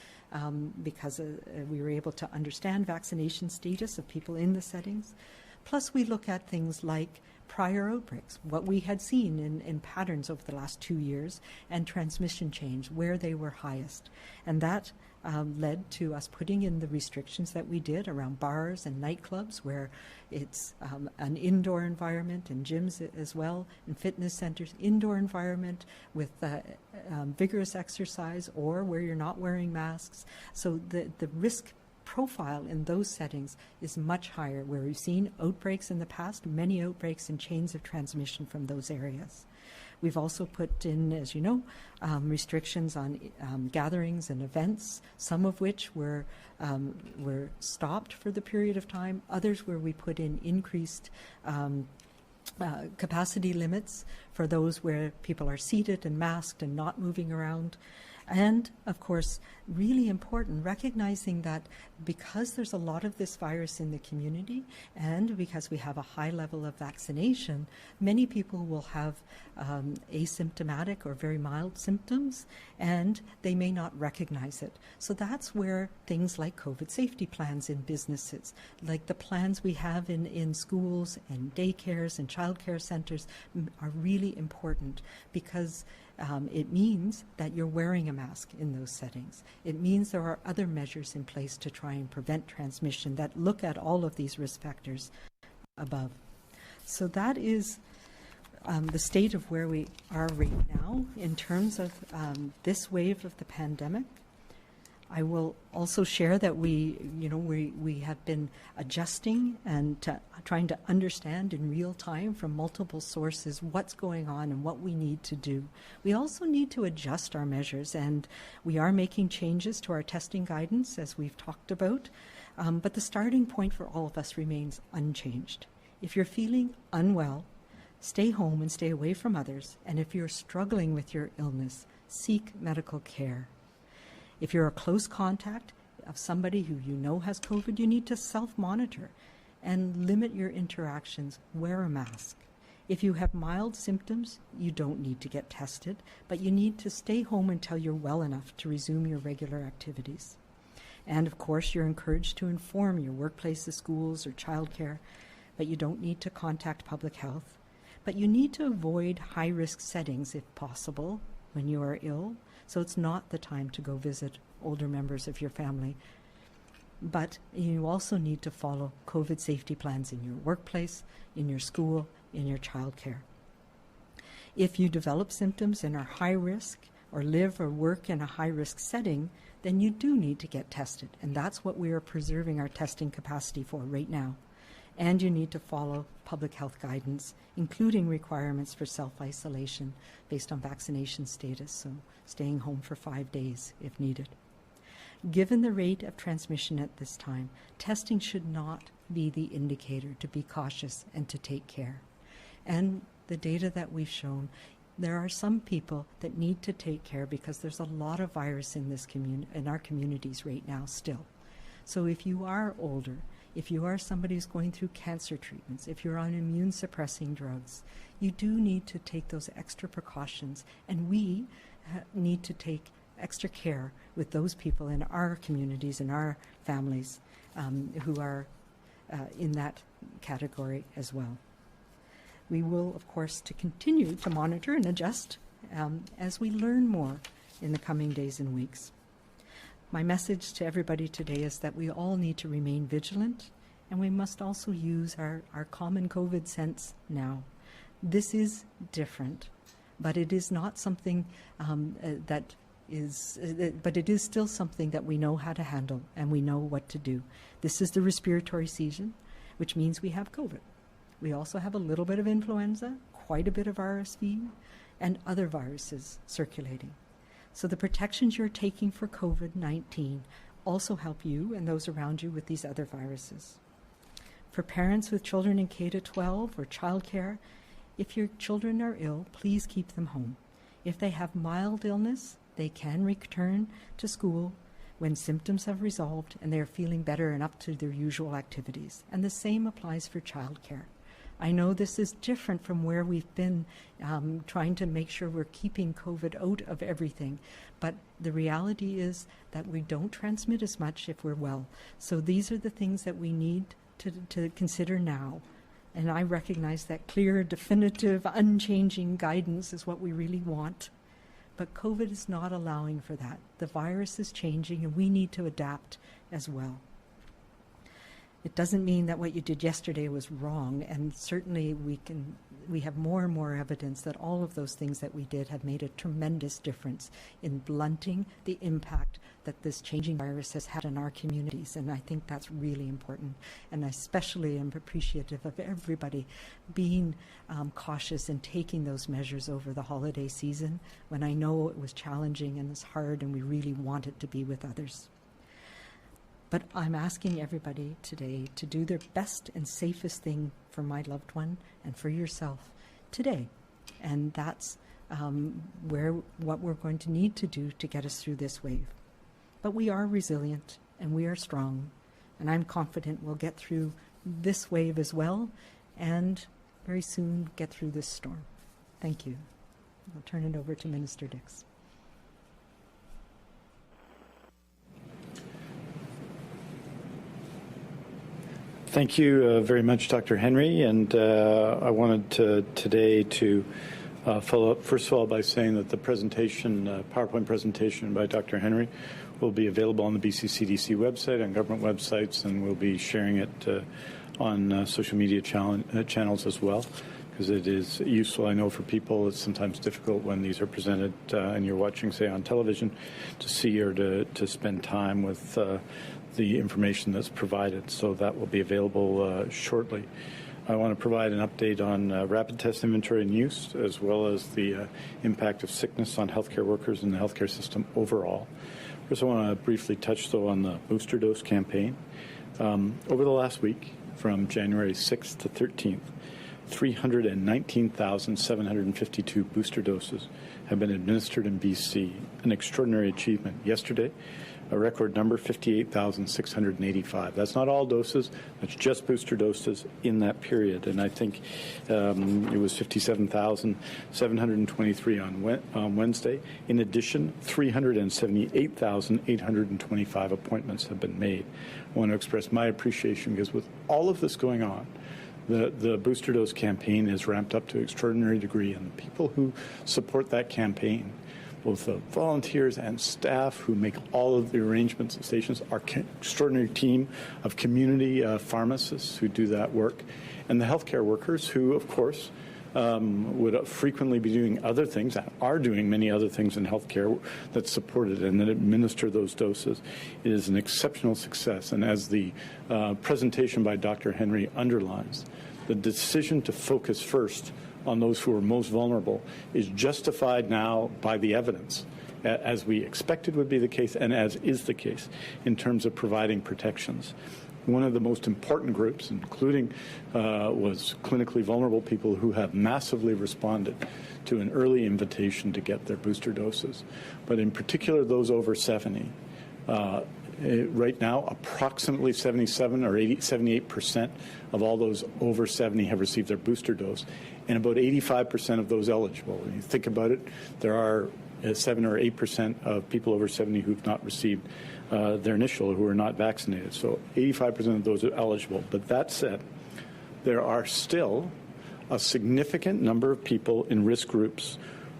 because we were able to understand vaccination status of people in the settings. Plus we look at things like prior outbreaks, what we had seen in patterns over the last 2 years, and transmission change, where they were highest. And that led to us putting in the restrictions that we did around bars and nightclubs, where it's an indoor environment, and gyms as well, and fitness centers, indoor environment with vigorous exercise, or where you're not wearing masks. So the risk profile in those settings is much higher, where we've seen outbreaks in the past, many outbreaks and chains of transmission from those areas. We've also put in, as you know, restrictions on gatherings and events, some of which were stopped for the period of time, others where we put in increased capacity limits for those where people are seated and masked and not moving around. And, of course, really important, recognizing that because there's a lot of this virus in the community and because we have a high level of vaccination, many people will have asymptomatic or very mild symptoms, and they may not recognize it. So that's where things like COVID safety plans in businesses, like the plans we have in schools and daycares and childcare centers, are really important, because it means that you're wearing a mask in those settings. It means there are other measures in place to try and prevent transmission that look at all of these risk factors above. So that is the state of where we are right now in terms of this wave of the pandemic. I will also share that we have been adjusting and trying to understand in real time from multiple sources what's going on and what we need to do. We also need to adjust our measures, and we are making changes to our testing guidance, as we've talked about, but the starting point for all of us remains unchanged. If you're feeling unwell, stay home and stay away from others, and if you're struggling with your illness, seek medical care. If you're a close contact of somebody who you know has COVID, you need to self-monitor and limit your interactions. Wear a mask. If you have mild symptoms, you don't need to get tested, but you need to stay home until you're well enough to resume your regular activities. And of course, you're encouraged to inform your workplaces, schools, or childcare, but you don't need to contact public health. But you need to avoid high-risk settings if possible when you are ill. So it's not the time to go visit older members of your family. But you also need to follow COVID safety plans in your workplace, in your school, in your childcare. If you develop symptoms and are high risk, or live or work in a high-risk setting, then you do need to get tested. And that's what we are preserving our testing capacity for right now. And you need to follow public health guidance, including requirements for self-isolation based on vaccination status, so staying home for 5 days if needed. Given the rate of transmission at this time, testing should not be the indicator to be cautious and to take care. And the data that we've shown, there are some people that need to take care because there's a lot of virus in in our communities right now still. So if you are older, if you are somebody who's going through cancer treatments, if you're on immune suppressing drugs, you do need to take those extra precautions, and we need to take extra care with those people in our communities and our families who are in that category as well. We will, of course, to continue to monitor and adjust as we learn more in the coming days and weeks. My message to everybody today is that we all need to remain vigilant, and we must also use our common COVID sense now. This is different, but it is not something that but it is still something that we know how to handle and we know what to do. This is the respiratory season, which means we have COVID. We also have a little bit of influenza, quite a bit of RSV, and other viruses circulating. So the protections you're taking for COVID-19 also help you and those around you with these other viruses. For parents with children in K-12 or childcare, if your children are ill, please keep them home. If they have mild illness, they can return to school when symptoms have resolved and they are feeling better and up to their usual activities. And the same applies for childcare. I know this is different from where we've been trying to make sure we're keeping COVID out of everything, but the reality is that we don't transmit as much if we're well. So these are the things that we need to consider now. And I recognize that clear, definitive, unchanging guidance is what we really want. But COVID is not allowing for that. The virus is changing and we need to adapt as well. It doesn't mean that what you did yesterday was wrong, and certainly we have more and more evidence that all of those things that we did have made a tremendous difference in blunting the impact that this changing virus has had in our communities, and I think that's really important. And I especially am appreciative of everybody being cautious and taking those measures over the holiday season when I know it was challenging and it's hard and we really wanted to be with others. But I'm asking everybody today to do their best and safest thing for my loved one and for yourself today. And that's what we're going to need to do to get us through this wave. But we are resilient and we are strong. And I'm confident we'll get through this wave as well and very soon get through this storm. Thank you. I'll turn it over to Minister Dix. Thank you very much, Dr. Henry. And I wanted today to follow up, first of all, by saying that the presentation, PowerPoint presentation by Dr. Henry will be available on the BC CDC website, on government websites, and we'll be sharing it on social media channels as well, because it is useful. I know for people it's sometimes difficult when these are presented and you're watching, say, on television, to see or to spend time with the information that's provided. So that will be available shortly. I want to provide an update on rapid test inventory and use, as well as the impact of sickness on healthcare workers and the healthcare system overall. First, I want to briefly touch, though, on the booster dose campaign. Over the last week, from January 6th to 13th, 319,752 booster doses have been administered in BC, an extraordinary achievement. Yesterday, a record number, 58,685. That's not all doses, that's just booster doses in that period. And I think it was 57,723 on Wednesday. In addition, 378,825 appointments have been made. I want to express my appreciation because with all of this going on, the booster dose campaign is ramped up to an extraordinary degree, and the people who support that campaign, both the volunteers and staff who make all of the arrangements at stations, our extraordinary team of community pharmacists who do that work, and the healthcare workers who, of course, would frequently be doing other things and are doing many other things in healthcare that support it and that administer those doses. It is an exceptional success. And as the presentation by Dr. Henry underlines, the decision to focus first on those who are most vulnerable is justified now by the evidence, as we expected would be the case and as is the case in terms of providing protections. One of the most important groups, including was clinically vulnerable people who have massively responded to an early invitation to get their booster doses. But in particular, those over 70. Right now, approximately 77 or 78% of all those over 70 have received their booster dose, and about 85% of those eligible. When you think about it, there are 7 or 8% of people over 70 who've not received their initial, who are not vaccinated. So 85% of those are eligible. But that said, there are still a significant number of people in risk groups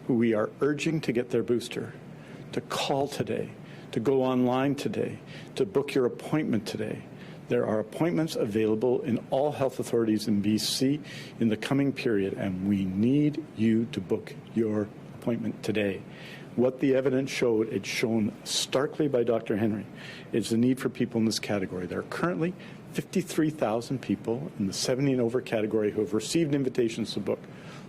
who we are urging to get their booster, to call today, to go online today, to book your appointment today. There are appointments available in all health authorities in BC in the coming period, and we need you to book your appointment today. What the evidence showed, it's shown starkly by Dr. Henry, is the need for people in this category. There are currently 53,000 people in the 70 and over category who have received invitations to book.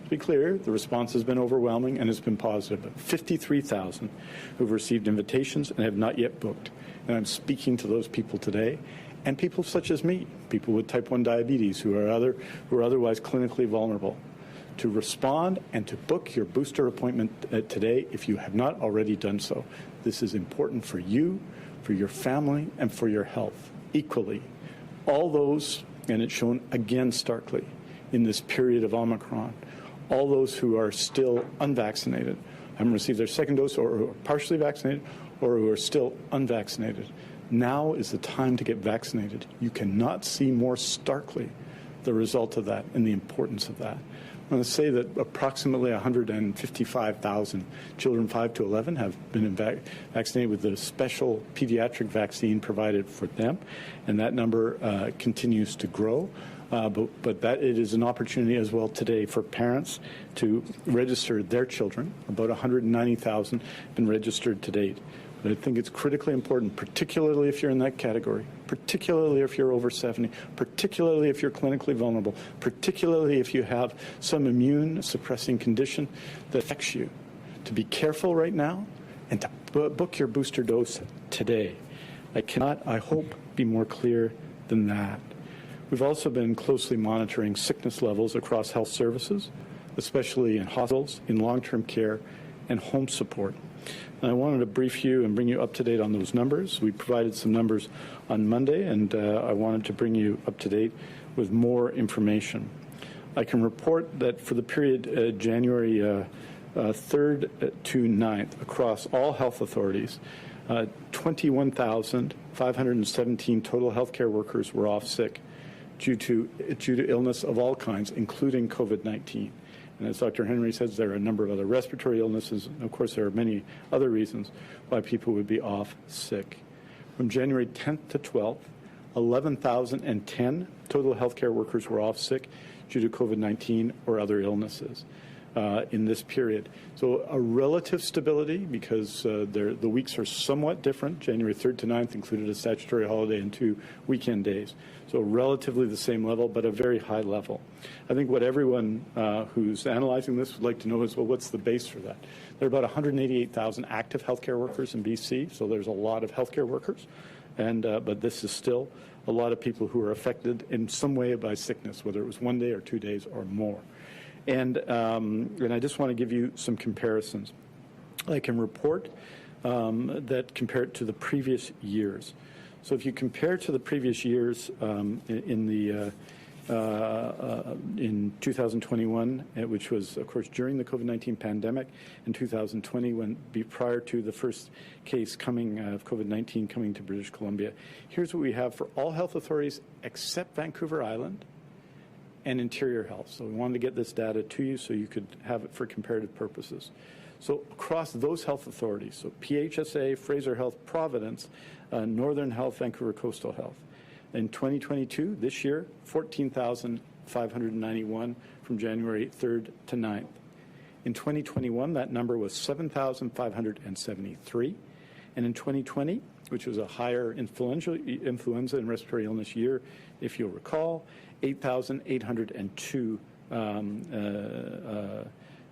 To be clear, the response has been overwhelming and has been positive, but 53,000 who have received invitations and have not yet booked. And I'm speaking to those people today, and people such as me, people with type 1 diabetes who are otherwise clinically vulnerable, to respond and to book your booster appointment today if you have not already done so. This is important for you, for your family, and for your health equally. All those, and it's shown again starkly in this period of Omicron, all those who are still unvaccinated, haven't received their second dose or are partially vaccinated or who are still unvaccinated. Now is the time to get vaccinated. You cannot see more starkly the result of that and the importance of that. I'm going to say that approximately 155,000 children 5 to 11 have been vaccinated with the special pediatric vaccine provided for them, and that number continues to grow. But that it is an opportunity as well today for parents to register their children. About 190,000 have been registered to date. But I think it's critically important, particularly if you're in that category, particularly if you're over 70, particularly if you're clinically vulnerable, particularly if you have some immune suppressing condition that affects you, to be careful right now and to book your booster dose today. I cannot, I hope, be more clear than that. We've also been closely monitoring sickness levels across health services, especially in hospitals, in long-term care, and home support. And I wanted to brief you and bring you up to date on those numbers. We provided some numbers on Monday, and I wanted to bring you up to date with more information. I can report that for the period January 3rd to 9th, across all health authorities, 21,517 total healthcare workers were off sick due to illness of all kinds, including COVID-19. And as Dr. Henry says, there are a number of other respiratory illnesses. And of course, there are many other reasons why people would be off sick. From January 10th to 12th, 11,010 total healthcare workers were off sick due to COVID-19 or other illnesses in this period. So a relative stability, because the weeks are somewhat different. January 3rd to 9th included a statutory holiday and 2 weekend days. So relatively the same level, but a very high level. I think what everyone who's analyzing this would like to know is, well, what's the base for that? There are about 188,000 active healthcare workers in BC, so there's a lot of healthcare workers, and but this is still a lot of people who are affected in some way by sickness, whether it was 1 day or 2 days or more. And I just want to give you some comparisons. I can report that compared to the previous years. So if you compare to the previous years in 2021, which was, of course, during the COVID-19 pandemic, in 2020, prior to the first case of COVID-19 coming to British Columbia, here's what we have for all health authorities except Vancouver Island and Interior Health. So we wanted to get this data to you so you could have it for comparative purposes. So across those health authorities, so PHSA, Fraser Health, Providence, Northern Health, Vancouver Coastal Health. In 2022, this year, 14,591 from January 3rd to 9th. In 2021, that number was 7,573. And in 2020, which was a higher influenza and respiratory illness year, if you'll recall, 8,802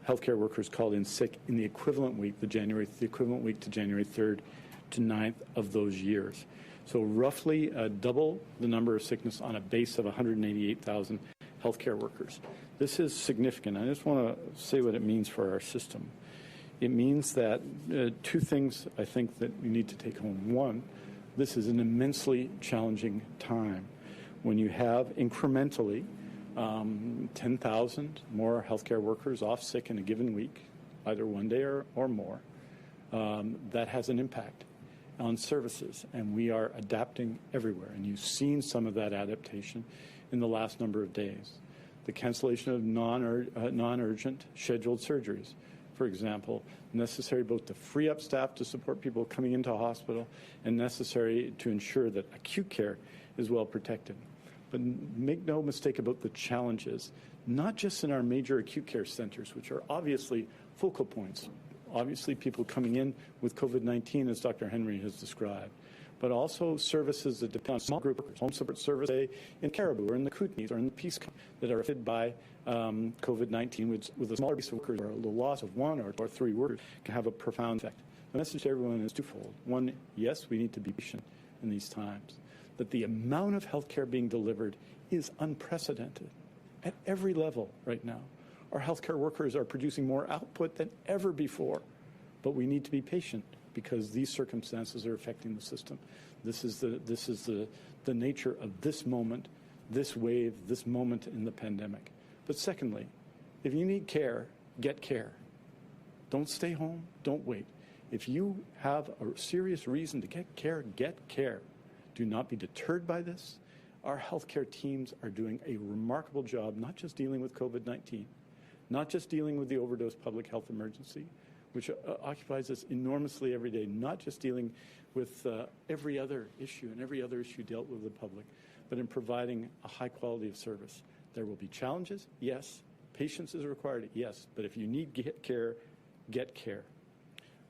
healthcare workers called in sick in the equivalent week, the equivalent week to January 3rd to 9th of those years. So roughly double the number of sickness on a base of 188,000 healthcare workers. This is significant. I just want to say what it means for our system. It means that two things I think that we need to take home. One, this is an immensely challenging time when you have incrementally 10,000 more healthcare workers off sick in a given week, either 1 day or more. That has an impact on services, and we are adapting everywhere. And you've seen some of that adaptation in the last number of days. The cancellation of non-urgent scheduled surgeries, for example, necessary both to free up staff to support people coming into a hospital and necessary to ensure that acute care is well protected. But make no mistake about the challenges, not just in our major acute care centers, which are obviously focal points obviously people coming in with COVID-19, as Dr. Henry has described, but also services that depend on small group workers, home support service, say in Caribou or in the Kootenays or in the Peace Corps that are affected by COVID-19 with a smaller base of workers, or the loss of one or three workers can have a profound effect. The message to everyone is twofold. One, yes, we need to be patient in these times, that the amount of healthcare being delivered is unprecedented at every level right now. Our healthcare workers are producing more output than ever before, but we need to be patient because these circumstances are affecting the system. This is the nature of this moment, this wave, this moment in the pandemic. But secondly, if you need care, get care. Don't stay home, don't wait. If you have a serious reason to get care, get care. Do not be deterred by this. Our healthcare teams are doing a remarkable job, not just dealing with COVID-19, not just dealing with the overdose public health emergency, which occupies us enormously every day, not just dealing with every other issue and every other issue dealt with the public, but in providing a high quality of service. There will be challenges, yes. Patience is required, yes. But if you need care, get care.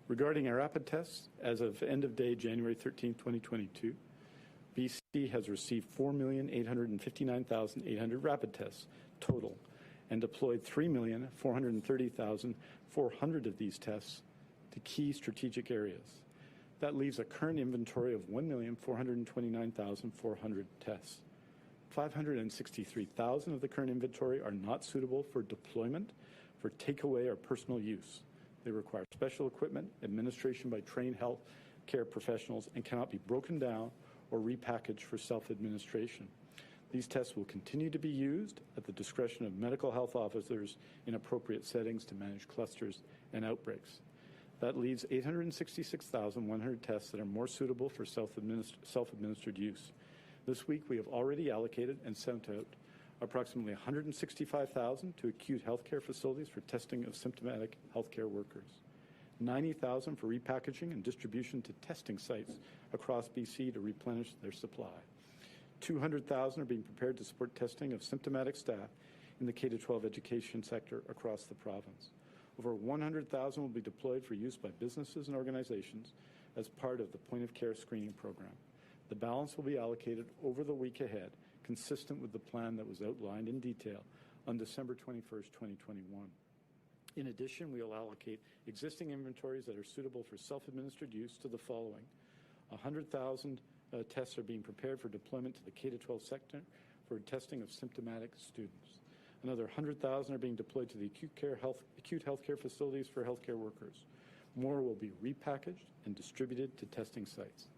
Regarding our rapid tests, as of end of day, January 13, 2022, BC has received 4,859,800 rapid tests total and deployed 3,430,400 of these tests to key strategic areas. That leaves a current inventory of 1,429,400 tests. 563,000 of the current inventory are not suitable for deployment, for takeaway or personal use. They require special equipment, administration by trained health care professionals, and cannot be broken down or repackaged for self-administration. These tests will continue to be used at the discretion of medical health officers in appropriate settings to manage clusters and outbreaks. That leaves 866,100 tests that are more suitable for self-administered use. This week, we have already allocated and sent out approximately 165,000 to acute healthcare facilities for testing of symptomatic healthcare workers, 90,000 for repackaging and distribution to testing sites across BC to replenish their supply. 200,000 are being prepared to support testing of symptomatic staff in the K-12 education sector across the province. Over 100,000 will be deployed for use by businesses and organizations as part of the point-of-care screening program. The balance will be allocated over the week ahead, consistent with the plan that was outlined in detail on December 21st, 2021. In addition, we will allocate existing inventories that are suitable for self-administered use to the following. 100,000 tests are being prepared for deployment to the K-12 sector for testing of symptomatic students. Another 100,000 are being deployed to the acute healthcare facilities for healthcare workers. More will be repackaged and distributed to testing sites.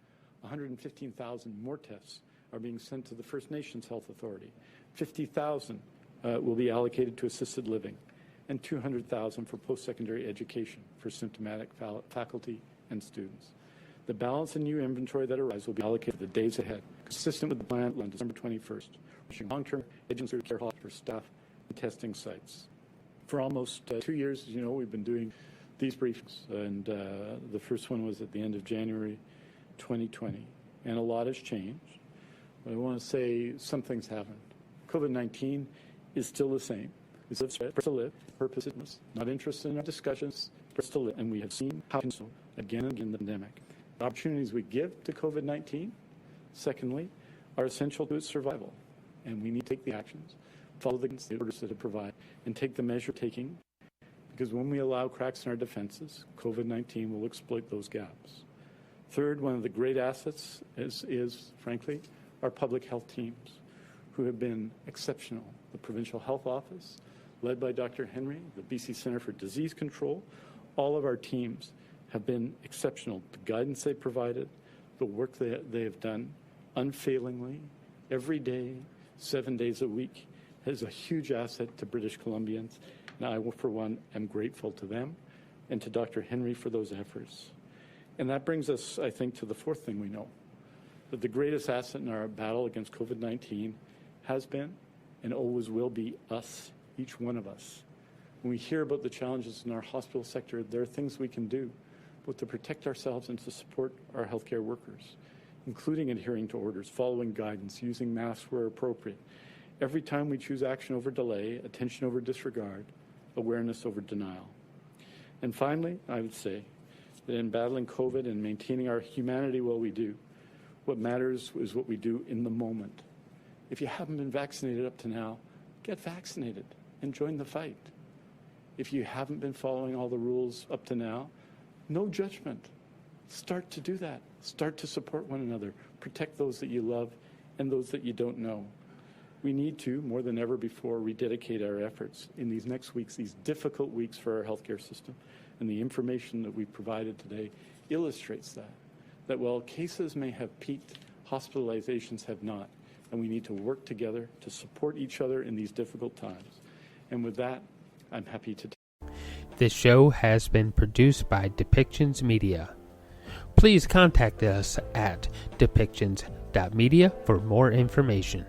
115,000 more tests are being sent to the First Nations Health Authority. 50,000 will be allocated to assisted living, and 200,000 for post-secondary education for symptomatic faculty and students. The balance in new inventory that arrives will be allocated the days ahead, consistent with the plan on December 21st, reaching long-term agency care for staff and testing sites. For almost 2 years, as you know, we've been doing these briefings, and the first one was at the end of January 2020, and a lot has changed. But I want to say some things haven't. COVID-19 is still the same. It's to live, purpose is not interested in our discussions, but to live. And we have seen how so again and again in the pandemic. The opportunities we give to COVID-19, secondly, are essential to its survival. And we need to take the actions, follow the orders that it provides, and take the measure taking, because when we allow cracks in our defenses, COVID-19 will exploit those gaps. Third, one of the great assets is frankly, our public health teams, who have been exceptional. The Provincial Health Office, led by Dr. Henry, the BC Centre for Disease Control, all of our teams have been exceptional. The guidance they provided, the work they have done unfailingly, every day, 7 days a week, is a huge asset to British Columbians. And I, for one, am grateful to them and to Dr. Henry for those efforts. And that brings us, I think, to the fourth thing we know, that the greatest asset in our battle against COVID-19 has been and always will be us, each one of us. When we hear about the challenges in our hospital sector, there are things we can do, both to protect ourselves and to support our healthcare workers, including adhering to orders, following guidance, using masks where appropriate. Every time we choose action over delay, attention over disregard, awareness over denial. And finally, I would say that in battling COVID and maintaining our humanity while we do, what matters is what we do in the moment. If you haven't been vaccinated up to now, get vaccinated and join the fight. If you haven't been following all the rules up to now, no judgment. Start to do that. Start to support one another. Protect those that you love and those that you don't know. We need to, more than ever before, rededicate our efforts in these next weeks, these difficult weeks for our healthcare system. And the information that we've provided today illustrates that while cases may have peaked, hospitalizations have not. And we need to work together to support each other in these difficult times. And with that, I'm happy to. This show has been produced by Depictions Media. Please contact us at depictions.media for more information.